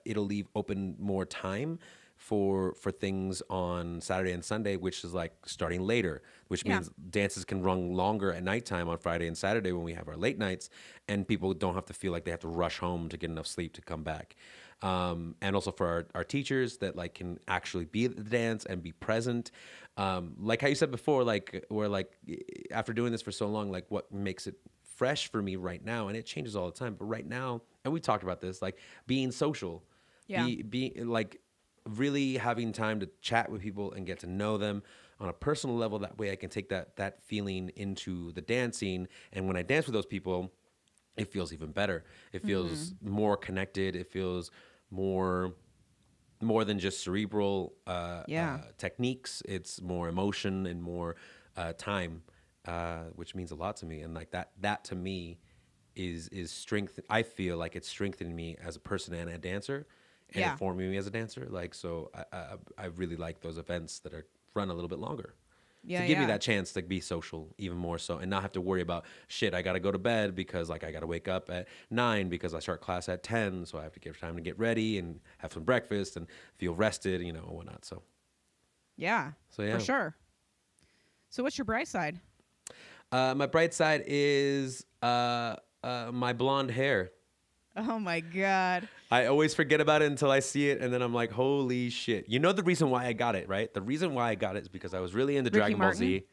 It'll leave open more time for things on Saturday and Sunday, which is like starting later, which means dances can run longer at nighttime on Friday and Saturday when we have our late nights, and people don't have to feel like they have to rush home to get enough sleep to come back. And also for our teachers that like can actually be at the dance and be present. Like how you said before, like we're like after doing this for so long, like what makes it fresh for me right now, and it changes all the time, but right now, and we talked about this, like being social, be like really having time to chat with people and get to know them on a personal level. That way I can take that feeling into the dancing, and when I dance with those people, it feels even better. It feels more connected. It feels more than just cerebral techniques. It's more emotion and more time, which means a lot to me. And like that to me is strength. I feel like it's strengthening me as a person and a dancer, and informing me as a dancer. Like, so I really like those events that are run a little bit longer. To give me that chance to be social even more so, and not have to worry about shit. I got to go to bed because like I got to wake up at 9 because I start class at 10. So I have to give time to get ready and have some breakfast and feel rested, you know, and whatnot. So for sure. So what's your bright side? My bright side is my blonde hair. Oh my God. I always forget about it until I see it, and then I'm like, holy shit. You know the reason why I got it, right? The reason why I got it is because I was really into Dragon Ball Z.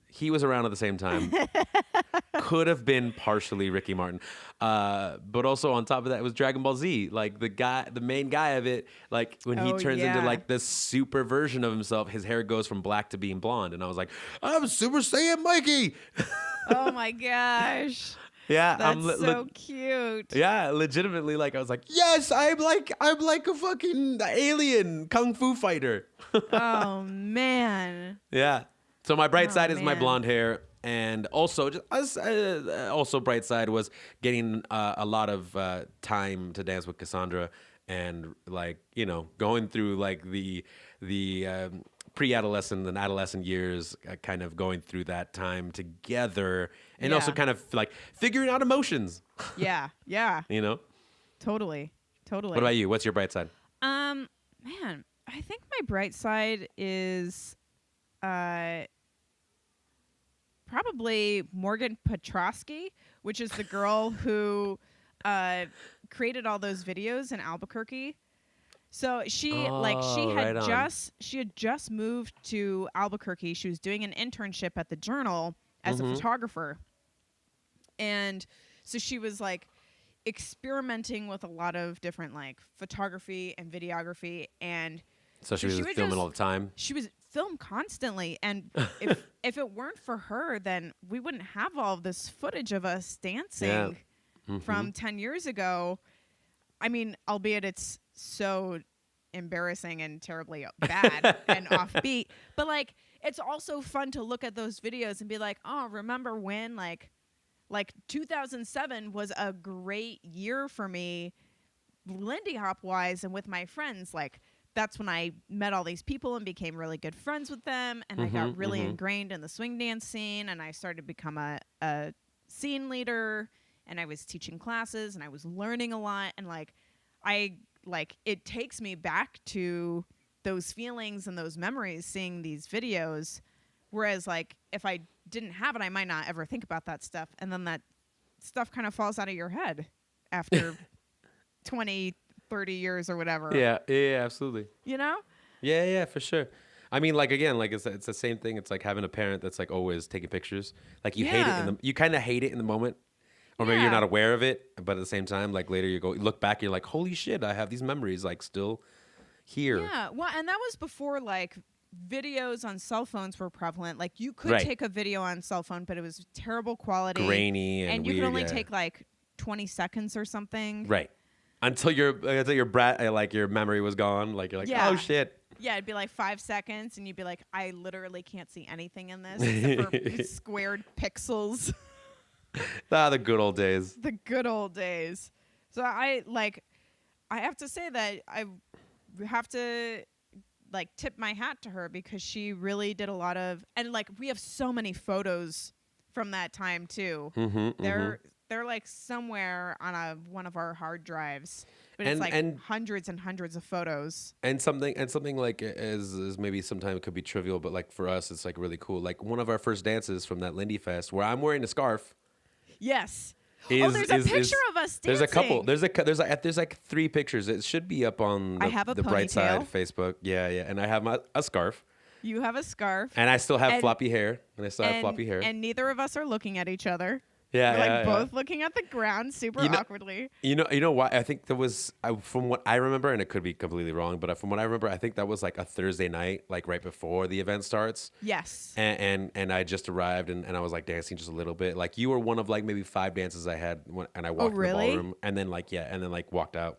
He was around at the same time. Could have been partially Ricky Martin. But also on top of that, it was Dragon Ball Z. Like the main guy of it, like when he turns into like this super version of himself, his hair goes from black to being blonde. And I was like, I'm Super Saiyan Mikey. Oh my gosh. Yeah, That's so cute. Yeah, legitimately, like I was like, yes, I'm like a fucking alien kung fu fighter. Oh man. Yeah. So my bright Oh side is my man. blonde hair, and also also bright side was getting a lot of time to dance with Cassandra, and like going through like the pre-adolescent and adolescent years, kind of going through that time together, and also Yeah. kind of like figuring out emotions. Yeah. Yeah. You know. Totally. Totally. What about you? What's your bright side? Man, I think my bright side is probably Morgan Petrosky, which is the girl who created all those videos in Albuquerque. So she right on. had just moved to Albuquerque. She was doing an internship at the Journal as a photographer. And so she was like experimenting with a lot of different like photography and videography, and So she was filming all the time. she was filmed constantly, and if it weren't for her, then we wouldn't have all of this footage of us dancing from 10 years ago. I mean, albeit it's so embarrassing and terribly bad and offbeat, but like it's also fun to look at those videos and be like, oh, remember when like 2007 was a great year for me, Lindy Hop wise, and with my friends. Like that's when I met all these people and became really good friends with them, and I got really ingrained in the swing dance scene, and I started to become a scene leader, and I was teaching classes, and I was learning a lot, and it takes me back to those feelings and those memories seeing these videos, whereas like if I didn't have it, I might not ever think about that stuff, and then that stuff kind of falls out of your head after 20, 30 years or whatever. Yeah, absolutely. You know? Yeah, for sure. I mean, like again, like it's the same thing. It's like having a parent that's like always taking pictures. Like you hate it you kind of hate it in the moment, or maybe you're not aware of it, but at the same time, like later you look back, you're like, holy shit, I have these memories like still here. Yeah. Well, and that was before like videos on cell phones were prevalent. Like you could take a video on cell phone, but it was terrible quality, grainy, and you weird, could only take like 20 seconds or something. Right. Until your like your memory was gone. Like you're like, oh shit. Yeah, it'd be like 5 seconds, and you'd be like, I literally can't see anything in this except for squared pixels. The good old days. The good old days. So I have to say that I have to like tip my hat to her, because she really did a lot of, and like we have so many photos from that time too. They're like somewhere on one of our hard drives, but it's like hundreds and hundreds of photos. And something like is maybe sometimes it could be trivial, but like for us, it's like really cool. Like one of our first dances from that Lindy Fest, where I'm wearing a scarf. Yes. There's a picture of us dancing. There's a couple. There's like 3 pictures. It should be up on the Brightside Facebook. Yeah. And I have a scarf. You have a scarf. And I still have floppy hair. And neither of us are looking at each other. Yeah, We're both looking at the ground super awkwardly. You know why? I think there was, from what I remember, and it could be completely wrong, but from what I remember, I think that was like a Thursday night, like right before the event starts. Yes. And I just arrived, and I was like dancing just a little bit. Like you were one of like maybe 5 dances I had, and I walked in the ballroom, and then walked out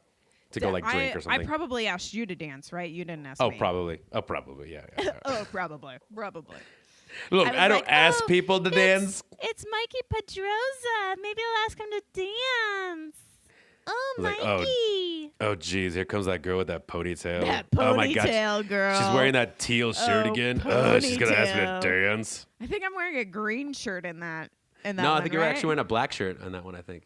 to go like drink or something. I probably asked you to dance, right? You didn't ask me. Oh, probably. Yeah. Oh, probably. Look, I don't ask people to dance. It's Mikey Pedroza. Maybe I'll ask him to dance. Oh, Mikey. Oh, geez. Here comes that girl with that ponytail. Oh, my God. Girl. She's wearing that teal shirt again. She's going to ask me to dance. I think I'm wearing a green shirt in that. No, I think you're actually wearing a black shirt on that one, I think.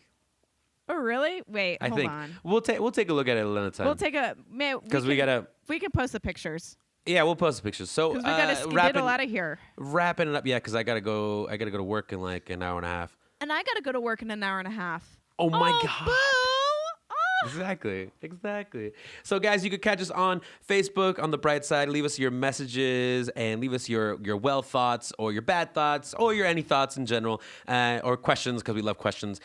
Oh, really? Wait, hold on. We'll take a look at it another time. We'll take a... Because we can post the pictures. Yeah, we'll post the pictures. So we gotta skedaddle out of here. Wrapping it up, yeah, because I gotta go to work in like an hour and a half. And I gotta go to work in an hour and a half. Oh my God! Boo! Oh. Exactly. So guys, you could catch us on Facebook on the Brightside. Leave us your messages and leave us your well thoughts or your bad thoughts or your any thoughts in general or questions, because we love questions.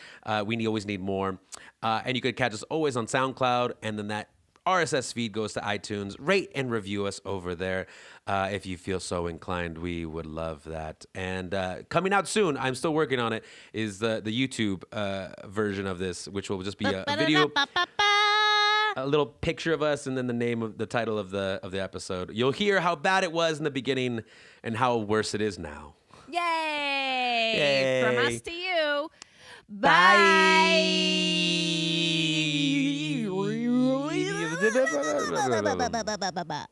We always need more. And you could catch us always on SoundCloud, and then that RSS feed goes to iTunes. Rate and review us over there if you feel so inclined. We would love that. And coming out soon, I'm still working on it, is the YouTube version of this, which will just be a video, a little picture of us, and then the title of the episode. You'll hear how bad it was in the beginning and how worse it is now. Yay! Yay. From us to you. Bye. Bye.